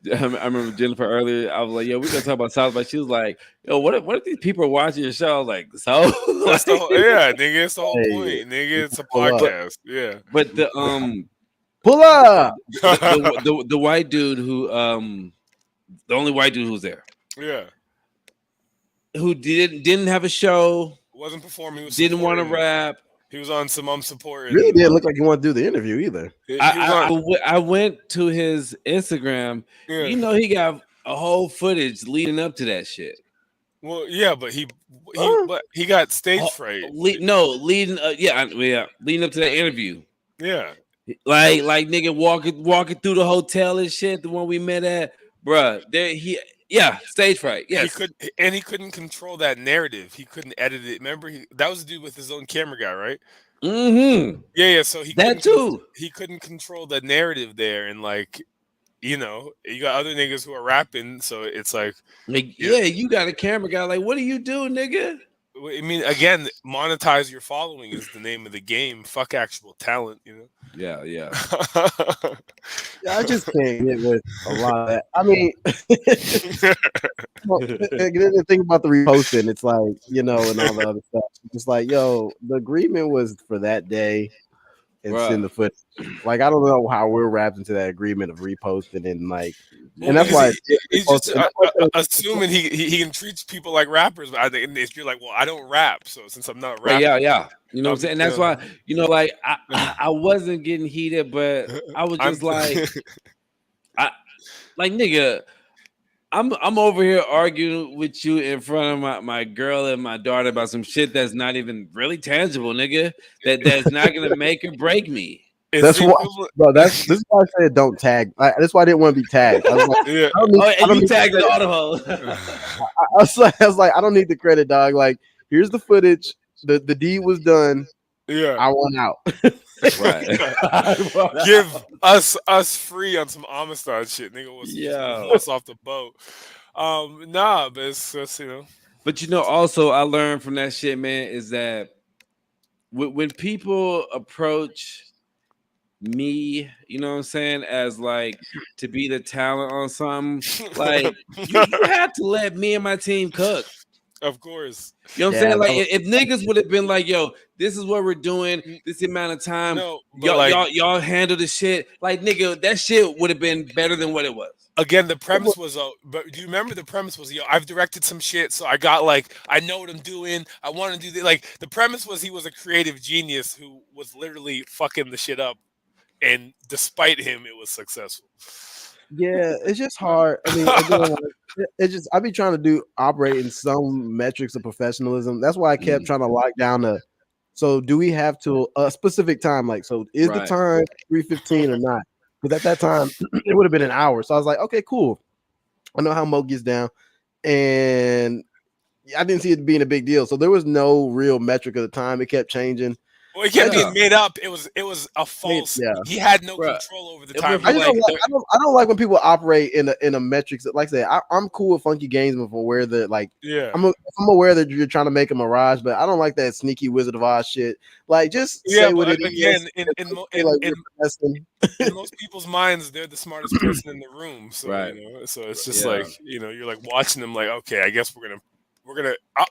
remember Jennifer earlier. I was like, yo, we gonna talk about South by. She was like, yo, what if these people are watching your show? I was like, so yeah, nigga, it's the whole point. Nigga, it's a podcast. Yeah. But the pull up the white dude who the only white dude who was there. Yeah. Who didn't have a show, wasn't performing, didn't want to rap. He was on some support. Really didn't look like he wanted to do the interview either. I went to his Instagram. Yeah. You know, he got a whole footage leading up to that shit. Well, yeah, but he got stage fright. Leading up to that interview. Yeah. Like nigga walking through the hotel and shit, the one we met at, bruh. Stage fright. Yes, he couldn't control that narrative. He couldn't edit it. Remember, that was the dude with his own camera guy, right? Mm-hmm. Yeah. So he couldn't control the narrative there, and like, you know, you got other niggas who are rapping, so it's like you got a camera guy. Like, what do you do, nigga? I mean, again, monetize your following is the name of the game. Fuck actual talent, you know. Yeah. Yeah, I just can't get with a lot of that. I mean, the thing about the reposting, it's like, you know, and all the other stuff. It's like, yo, the agreement was for that day and send the footage. Like, I don't know how we're wrapped into that agreement of reposting and like, and that's why he's just assuming he can treat people like rappers. But I think you're like, well, I don't rap, so since I'm not rapping, yeah. You know what I'm saying? And that's why, you know, like I wasn't getting heated, but I was just like, nigga, I'm over here arguing with you in front of my girl and my daughter about some shit that's not even really tangible, nigga. That's not gonna make or break me. That's why, bro. This is why I said don't tag. That's why I didn't want to be tagged. I was like, Yeah. I don't need tagged the auto. I was like, I don't need the credit, dog. Like, here's the footage. The deed was done. Yeah. I want out. Right. Give us free on some Amistad shit, nigga. Was off the boat. Nah, but it's just, you know. But you know, also I learned from that shit, man, is that when people approach me, you know what I'm saying, as like to be the talent on something, like you have to let me and my team cook. Of course. You know what I'm saying? Like if niggas would have been like, yo, this is what we're doing, this amount of time, y'all handle the shit. Like, nigga, that shit would have been better than what it was. Again, the premise was, but do you remember the premise was, yo, I've directed some shit, so I got like, I know what I'm doing. I want to do this. Like, the premise was he was a creative genius who was literally fucking the shit up, and despite him, it was successful. Yeah, it's just hard. I mean, again, it's just I be trying to operate in some metrics of professionalism. That's why I kept trying to lock down so do we have to a specific time? Like, so is the time 3:15 or not? Because at that time it would have been an hour. So I was like, okay, cool. I know how Mo gets down, and I didn't see it being a big deal. So there was no real metric of the time. It kept changing. Well, it kept being made up. It was a false. Yeah. He had no control over the time. I don't like when people operate in a metrics. Like I said, I'm cool with Funky Gamesman if I'm aware that I'm aware that you're trying to make a mirage, but I don't like that sneaky Wizard of Oz shit. Like, just say what it is. In most people's minds, they're the smartest person in the room. So so it's just like, you're like watching them. Like, okay, I guess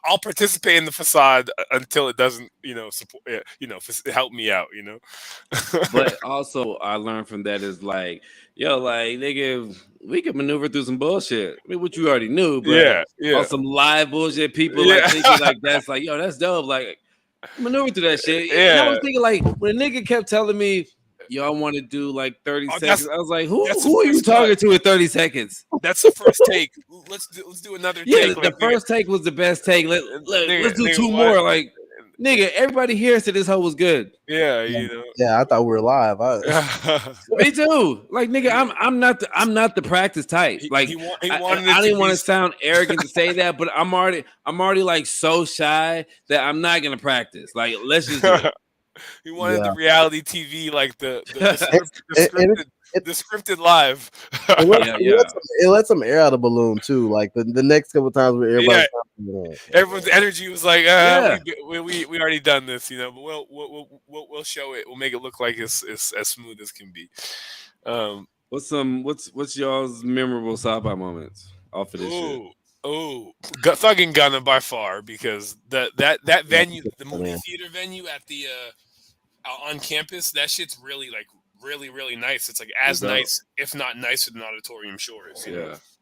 I'll participate in the facade until it doesn't, support, help me out, But also, I learned from that is like, yo, like, nigga, we can maneuver through some bullshit. I mean, what you already knew, but on some live bullshit, people like thinking like that's like, yo, that's dope. Like, maneuver through that shit. Yeah. I was thinking like when a nigga kept telling me, yo, I want to do like 30 seconds. I was like, who are you talking to in 30 seconds? That's the first take. Let's do another take. Yeah, the first take was the best take. Let's do two more. Like, nigga, everybody here said this hoe was good. Yeah, Yeah, I thought we were live. Me too. Like, nigga, I'm not the practice type. Like, I didn't want to sound arrogant to say that, but I'm already like so shy that I'm not gonna practice. Like, let's just do it. He wanted the reality TV, like the scripted live. It let some air out of the balloon too. Like the next couple times where everyone's energy was like, we already done this, but we'll show it. We'll make it look like it's as smooth as can be. What's y'all's memorable soundbite moments off of this shit? Oh, Thug and Gunna by far, because that venue, the movie theater venue at the on campus, that shit's really like really nice. It's like as nice, if not nicer than Auditorium Shores.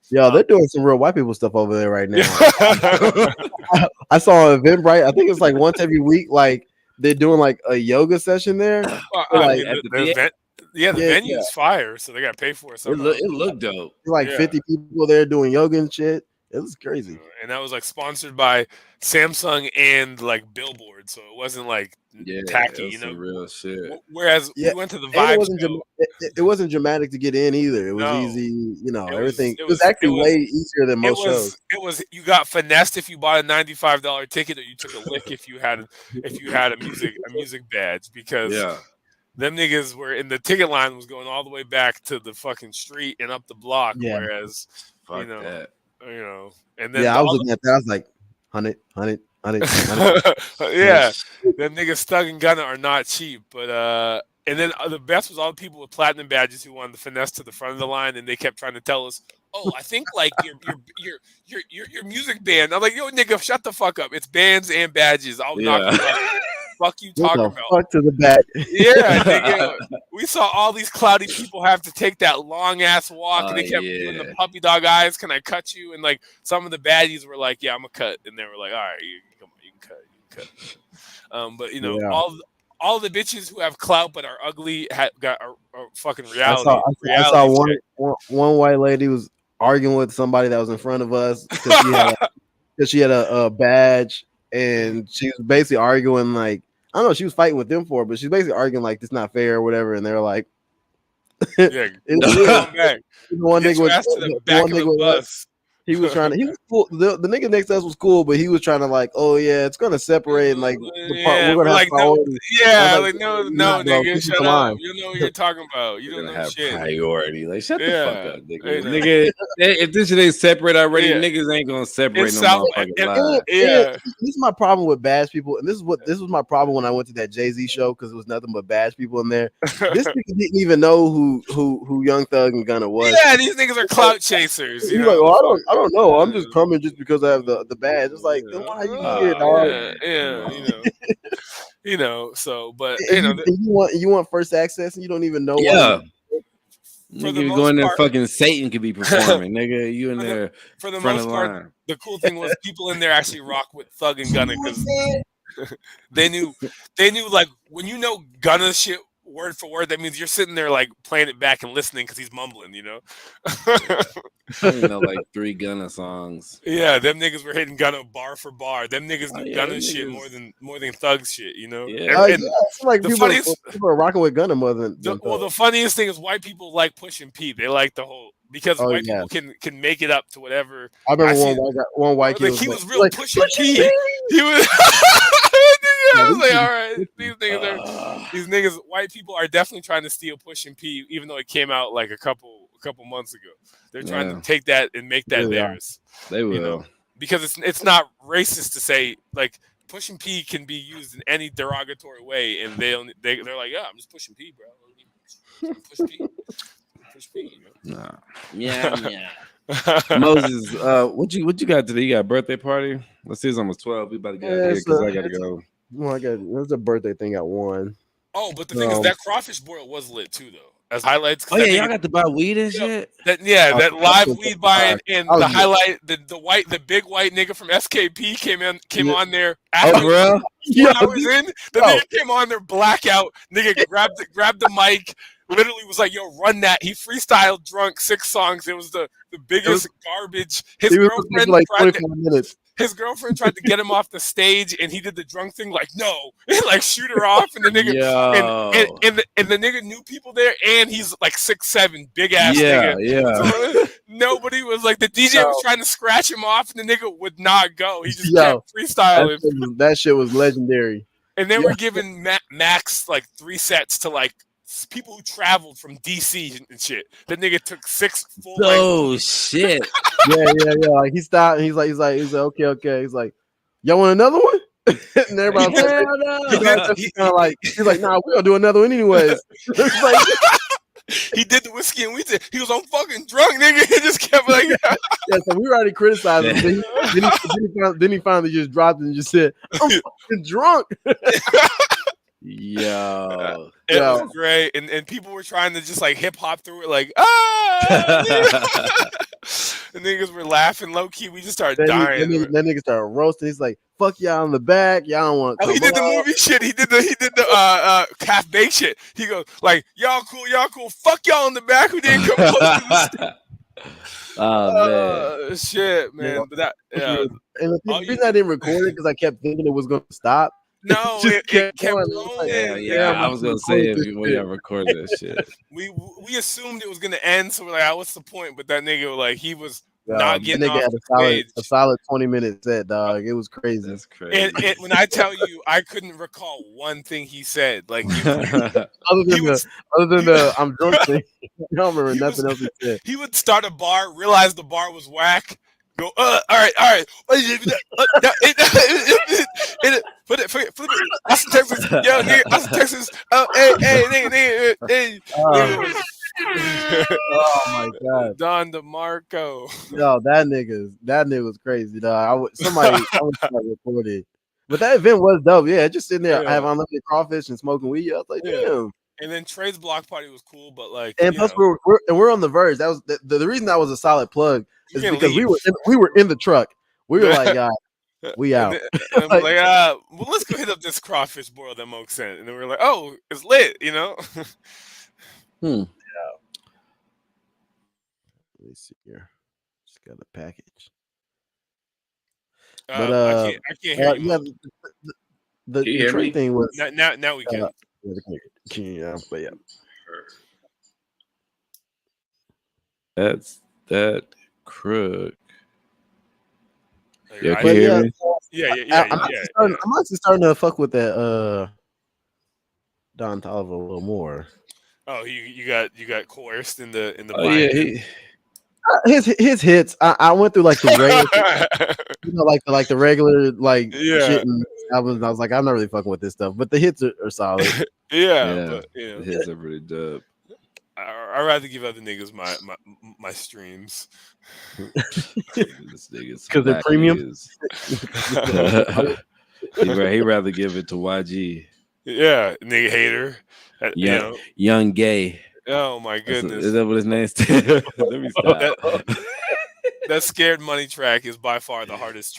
Yo, they're doing some real white people stuff over there right now. I saw an Eventbrite. I think it's like once every week. Like they're doing like a yoga session there. The venue is fire, so they got to pay for it. It looked dope. Like 50 people there doing yoga and shit. It was crazy. And that was like sponsored by Samsung and like Billboard, so it wasn't like tacky, real shit. Whereas we went to the Vibe. It wasn't dramatic to get in either. It was easy, everything. It was actually way easier than most shows. It was you got finessed if you bought a $95 ticket, or you took a lick if you had a music badge, because them niggas were in the ticket line was going all the way back to the fucking street and up the block, whereas and then I was looking at that. I was like, 100. Yeah, them niggas Thug and Gunna are not cheap, but and then the best was all the people with platinum badges who wanted to finesse to the front of the line, and they kept trying to tell us, "Oh, I think like your music band." I'm like, "Yo, nigga, shut the fuck up! It's bands and badges. I'll knock you out." Fuck you talking about? Fuck to the back. Yeah, nigga. We saw all these cloudy people have to take that long ass walk, and they kept doing the puppy dog eyes. Can I cut you? And like some of the baddies were like, "Yeah, I'm a cut," and they were like, "All right, you can cut." But all the bitches who have clout but are ugly got a fucking reality. I saw one white lady was arguing with somebody that was in front of us because she had a badge, and she was basically arguing like I don't know, she was fighting with them for it, but she's basically arguing like it's not fair or whatever, and they're like, Yeah, it's come back. one Get nigga your was ass to the the back one of the nigga was bus. he was trying to. He was cool. The nigga next to us was cool, but he was trying to like, oh yeah, it's gonna separate. And, like Yeah, we're we're gonna have like, no, priority. I was yeah, like, like no, nah, bro, nigga, keep shut the up. line. You don't know what you're talking about. You You're don't gonna know have shit. priority. Like, shut the fuck up, nigga. You know. Nigga, if this shit ain't separate already, Yeah. niggas ain't gonna separate It's no South- motherfucking and- line. Yeah. And this is my problem with bash people, and this was my problem when I went to that Jay-Z show because it was nothing but bash people in there. This nigga didn't even know who Young Thug and Gunna was. Yeah, these niggas are clout chasers. He's You like, know? well, I don't know. I'm just coming just because I have the badge. It's like, then why are you here, dog? Yeah, you know. So, but And you want first access, and you don't even know. Yeah. For Nigga, the you most go in there, part- fucking Satan could be performing, nigga. You in there for the front most of part, line. the cool thing was people in there actually rock with Thug and Gunna because they knew like when you know Gunna shit word for word, that means you're sitting there like playing it back and listening because he's mumbling, you know. I only know like 3 Gunna songs. Yeah, them niggas were hitting Gunna bar for bar. Them niggas knew yeah, Gunna them shit niggas- more than Thug shit, you know. Yeah. And It's like the people funniest- are rocking with Gunna more than the funniest thing is white people like pushing P. They like the whole because Oh, white yeah. people can make it up to whatever. I remember I one white kid Like, he was like, real like, pushing P. He was. I was like, all right, these niggas, white people are definitely trying to steal Push and P, even though it came out like a couple months ago. They're trying to take that and make that Really are. theirs. They will. You know? Because it's not racist to say like pushing P can be used in any derogatory way, and they're like, yeah, I'm just pushing P, bro. Push P, push P. You know? Nah. Yeah. Moses, what you got today? You got a birthday party? Let's see, it's almost 12. We about to get out of here because I gotta go. Well, there's a birthday thing at 1. Oh, but the thing is that crawfish boil was lit too, though. As highlights. Oh yeah, y'all got to buy weed and shit. That live weed buying and Oh, the yeah. highlight, the big white nigga from SKP came on there. Oh, After bro. 4 hours in, the nigga came on there blackout. Nigga grabbed the mic. Literally was like, "Yo, run that!" He freestyled drunk 6 songs. It was the biggest garbage. He was for like 24 minutes. His girlfriend tried to get him off the stage, and he did the drunk thing, like no, like shoot her off, and the nigga, and the nigga knew people there, and he's like 6'7", big ass nigga. Yeah. So, nobody was like the DJ was trying to scratch him off, and the nigga would not go. He just kept freestyling. That shit was legendary. And they were giving Max like 3 sets to like people who traveled from DC and shit. The nigga took 6 full. Oh shit! Yeah. Like he stopped. And he's like, okay. He's like, y'all want another one? And everybody was like, he's like, nah, we're gonna do another one anyways. It's like, he did the whiskey and we did. He was on fucking drunk, nigga. He just kept like, yeah. So we already criticized him. Then he finally just dropped it and just said, "I'm fucking drunk." Yo, it was great, and people were trying to just like hip hop through it, like the niggas were laughing low key. We just started dying. That nigga started roasting. He's like, "Fuck y'all in the back. Y'all don't want." Oh, he did the movie shit. He did the calf bake shit. He goes like, "Y'all cool. Fuck y'all in the back who didn't come close to the oh man, shit, man." But that, and the reason I didn't record it because I kept thinking it was going to stop. No, it kept going. Yeah. I was gonna say if you record that shit. We assumed it was gonna end, so we're like, what's the point? But that nigga, like, he was not getting off had a solid 20-minute set, dog. It was crazy. That's crazy. And when I tell you, I couldn't recall one thing he said. Like, other than the I'm drunk thing, I don't remember nothing else he said. He would start a bar, realize the bar was whack. Go, all right. Flip it. Austin, Texas. Yo, nigga, Austin, Texas. Oh, hey. Oh my god. Don DeMarco. Yo, that nigga was crazy, dog. I would start recording. But that event was dope. Yeah, just sitting there, I have unlimited crawfish and smoking weed. I was like, damn. And then Trey's block party was cool, but like, and plus we're on the verge. That was the reason that was a solid plug is because we were in the truck. We were like, God, we out. And I'm like, well, let's go hit up this crawfish boil that Moke sent. And then we're like, oh, it's lit, you know. Yeah. Let me see here. got a package. I can't hear you. yeah, Mo. the Can you hear Detroit me? thing was Now we can. but yeah. That's that crook. Oh, Yeah, you're can But you hear yeah, me? I'm actually starting to fuck with that Don Toliver a little more. Oh, you got coerced in the Oh yeah, bind. His hits. I went through like the regular, like the regular Yeah. shit and albums. And I was like, I'm not really fucking with this stuff, but the hits are solid. Yeah, yeah. but The hits are pretty dope. I'd rather give other niggas my streams. This nigga's 'Cause they're whack premium? niggas. He'd rather give it to YG. Yeah, nigga hater. You Young, know. young gay. Oh my goodness. Is that what his name's? Let me stop. That Scared Money track is by far the hardest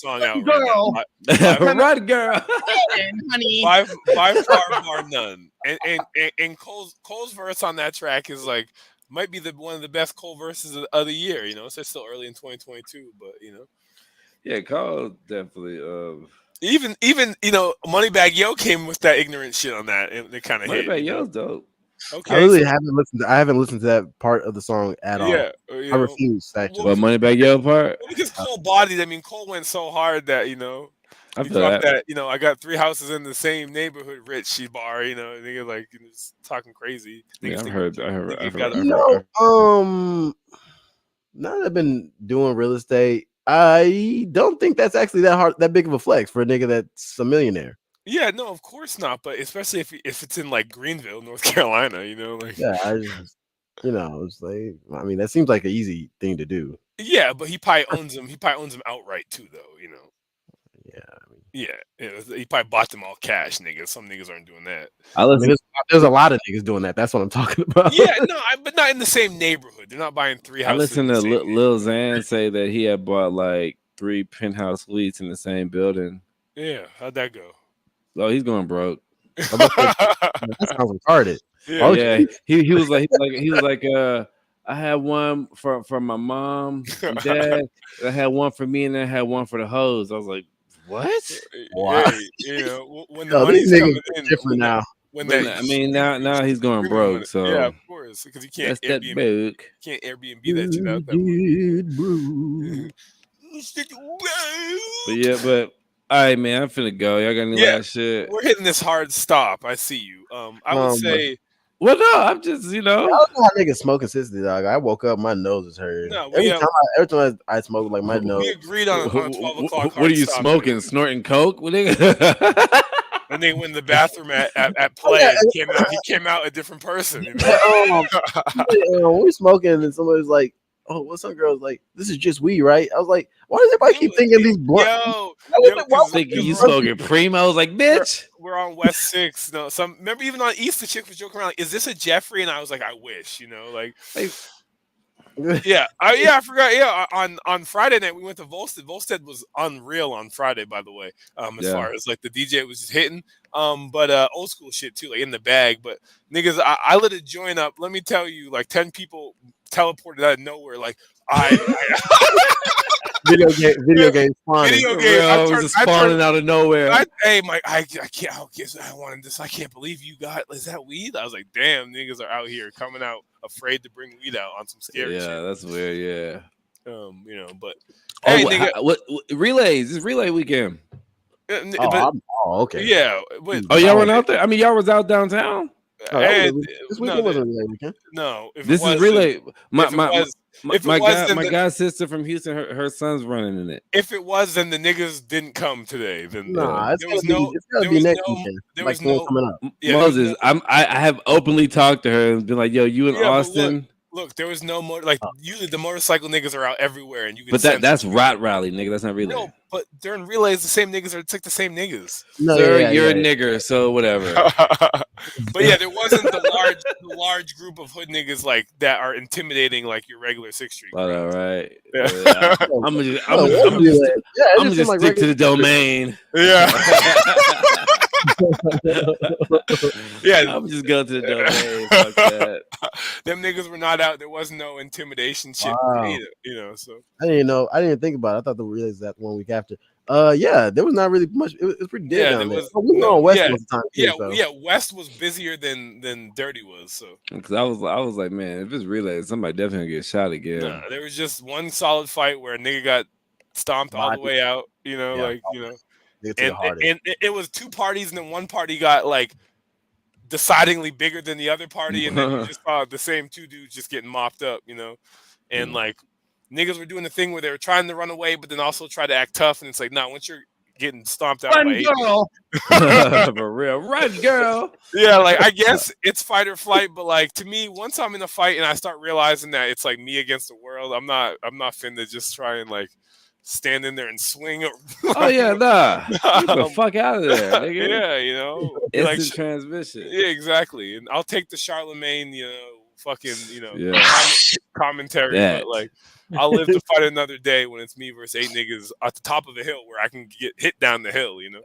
song out right now. Run, girl. Honey. By far, bar none. And Cole's verse on that track is like might be one of the best Cole verses of the year. You know, it's still early in 2022, but you know, Yeah, Cole definitely. even you know, Moneybagg Yo came with that ignorant shit on that, and it kind of hit. Moneybagg Yo's dope. Okay, I really haven't listened. I haven't listened to that part of the song at all. Yeah, I refuse actually. But Moneybagg Yo part. Well, because Cole bodied. I mean, Cole went so hard that you know. I He feel dropped that. that, you know, I got 3 houses in the same neighborhood, rich bar, you know, nigga like just talking crazy. Yeah, Niggas I heard. Now that I've been doing real estate, I don't think that's actually that big of a flex for a nigga that's a millionaire. Yeah, no, of course not. But especially if it's in like Greenville, North Carolina, you know, like Yeah, I just, it's like, I mean, that seems like an easy thing to do. yeah, but he probably owns them. He probably owns them outright too, though. You know. Yeah, I mean, Yeah, he probably bought them all cash, niggas. Some niggas aren't doing that. there's a lot of niggas doing that. That's what I'm talking about. Yeah, no, but not in the same neighborhood. They're not buying 3 I houses. listened to Lil Xan say that he had bought like 3 penthouse suites in the same building. Yeah, how'd that go? Oh, he's going broke. That sounds retarded. Yeah, Yeah, he was like I had one for my mom and dad. I had one for me, and I had one for the hoes. I was like, what? Wow. Yeah, you know, when the These money's coming niggas in, different now. When But that, I mean, now he's going broke. So yeah, of course, because you can't that's that Airbnb, broke. can't Airbnb that shit out that way. But all right, man, I'm finna go. Y'all got any last shit? We're hitting this hard stop. I see you. I would say Well, no, I'm just I don't know how niggas smoking since the dog. I woke up, my nose is hurting. No, every time I smoke, like my nose. we agreed on a 12 o'clock. What are hard you stop. smoking? Snorting coke? What nigga? And then when the bathroom at play he came out a different person. You know? We smoking, and somebody was like, "Oh, what's some girls like? This is just weed, right?" I was like, "Why does everybody keep thinking these blunt?" Thinking you smoking Primos? Like, bitch. We're on West 6. No, remember even on East, the chick was joking around like, "Is this a Jeffrey?" And I was like, "I wish," you know, like. I forgot. Yeah, on Friday night we went to Volstead. Volstead was unreal on Friday, by the way. As far as like the DJ was just hitting, but old school shit too, like in the bag. But niggas, I lit a joint up. Let me tell you, like 10 people teleported out of nowhere. Like video game spawning. Video game. It was spawning out of nowhere. I can't. I wanted this. I can't believe you got. Is that weed? I was like, damn, niggas are out here coming out afraid to bring weed out on some scary shit. Yeah, that's weird. Yeah. You know, but hey, nigga, what relays? It's relay weekend. Okay. Yeah. Y'all went out there? I mean, y'all was out downtown. This weekend wasn't relay weekend. No, this is relay. My guy's sister from Houston, her son's running in it. If it was, then the niggas didn't come today. Then it's gotta be next weekend. Like coming up. Moses, I have openly talked to her and been like, "Yo, you in Austin?" Look, there was no usually the motorcycle niggas are out everywhere, and you can. But that's Rot Rally, nigga. That's not relay. No, but during relays, the same niggas it's like the same niggas. No, sir, you're a nigger, so whatever. But yeah, there wasn't the large group of hood niggas like that are intimidating like your regular 6th Street. All right. Yeah. I'm gonna just stick to the domain. Yeah. Yeah. I'm just going to the domain. Fuck that. Them niggas were not out. There was no intimidation shit. Wow. Either, you know, so I didn't know. I didn't think about it. I thought the release that 1 week after. Yeah, there was not really much. It was pretty dead down there. We were on West most of the time. Yeah. West was busier than Dirty was. So because I was like, man, if it's relay, somebody definitely get shot again. nah, there was just one solid fight where a nigga got stomped all the way out. You know, like you know, and it was two parties, and then one party got like decidingly bigger than the other party, and then you just saw the same two dudes just getting mopped up. You know, and like. Niggas were doing the thing where they were trying to run away, but then also try to act tough. And it's like, nah, once you're getting stomped out Run, by girl. For real. Run, girl. Yeah, like, I guess it's fight or flight. But, like, to me, once I'm in a fight and I start realizing that it's, like, me against the world, I'm not finna just try and, like, stand in there and swing. Oh, yeah, nah. Get the fuck out of there, nigga. Yeah, you know. Instant like, transmission. Yeah, exactly. And I'll take the Charlemagne, you know, fucking, you know, commentary. But, like, I'll live to fight another day when it's me versus 8 niggas at the top of a hill where I can get hit down the hill, you know.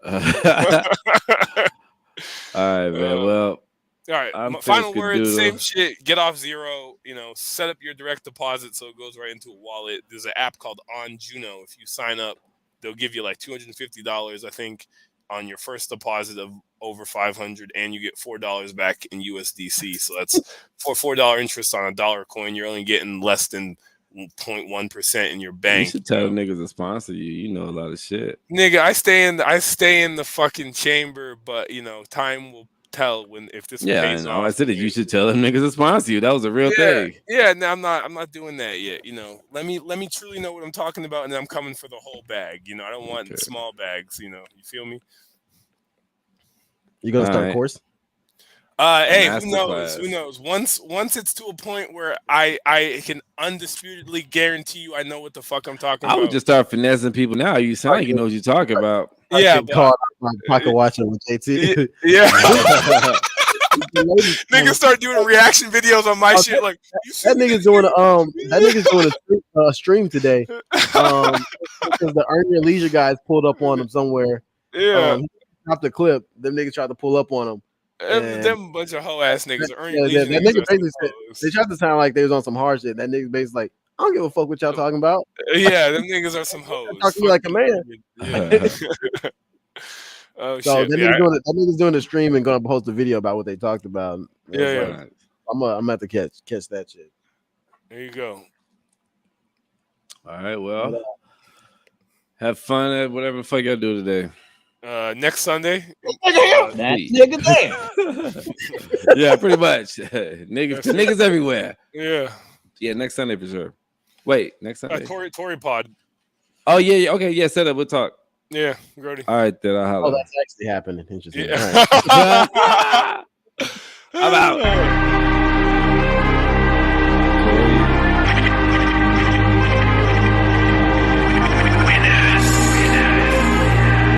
All right, man. Well, all right. Final word, same shit. Get off zero. You know, set up your direct deposit so it goes right into a wallet. There's an app called On Juno. If you sign up, they'll give you like $250, I think, on your first deposit of over $500, and you get $4 back in USDC. So that's for $4 interest on $1 coin. You're only getting less than 0.1% in your bank. You should tell niggas to sponsor you. You know a lot of shit. Nigga, I stay in the fucking chamber, but you know, time will tell if this pays off. I said that you should tell them niggas to sponsor you. That was a real thing. Yeah, no, I'm not doing that yet. You know, let me truly know what I'm talking about, and then I'm coming for the whole bag. You know, I don't want small bags. You know, you feel me? You gonna start a course? Hey, who knows? Who knows? Once it's to a point where I can undisputedly guarantee you I know what the fuck I'm talking about. I would just start finessing people now. You sound like you know what you're talking about. Yeah, caught like pocket watching with JT. Yeah. Niggas start doing reaction videos on my shit. Like that nigga's doing a stream today. Because the Earn Your Leisure guys pulled up on him somewhere. Yeah. Stopped the clip. Them niggas tried to pull up on him. Them bunch of hoe ass niggas. That nigga basically said, they tried to sound like they was on some hard shit. That nigga basically like, I don't give a fuck what y'all talking about. Yeah, them niggas are some hoes. Talk to me like a man. Yeah. Oh so shit! That nigga's doing the stream and gonna post a video about what they talked about. Yeah. I'm gonna have to catch that shit. There you go. All right, well, have fun at whatever the fuck y'all do today. Next Sunday. Yeah, pretty much. Niggas everywhere. Yeah. Yeah, next Sunday for sure. Wait, next Sunday. Tory Pod. Oh yeah. Okay, yeah. Set up. We'll talk. Yeah, Grody. All right, then I'll holler. Oh, that's actually happening. Interesting. Yeah. All right. I'm out.